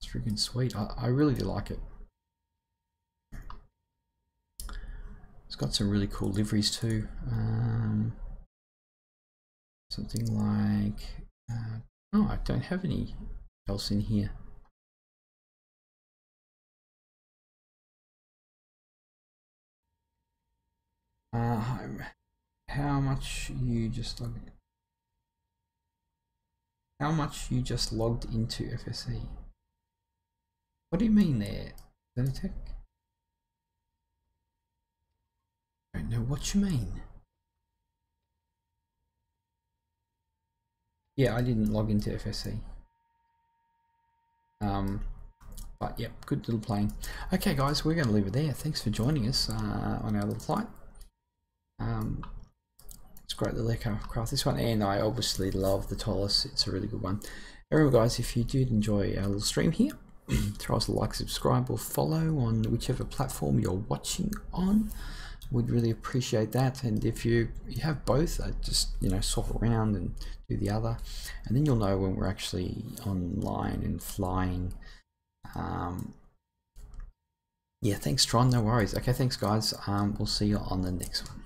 It's freaking sweet. I really do like it. It's got some really cool liveries too. Something like oh, I don't have any else in here. How much you just logged in? How much you just logged into FSE? What do you mean there, Zenitech? I don't know what you mean. Yeah, I didn't log into FSE. But yeah, good little plane. Okay guys, we're going to leave it there. Thanks for joining us on our little flight. It's great little aircraft, this one, and I obviously love the TolisS. It's a really good one. Anyway guys, if you did enjoy our little stream here, throw us a like, subscribe or follow on whichever platform you're watching on. We'd really appreciate that. And if you have both, just, you know, swap around and do the other, and then you'll know when we're actually online and flying. Yeah, thanks Tron, no worries. Okay, thanks guys. We'll see you on the next one.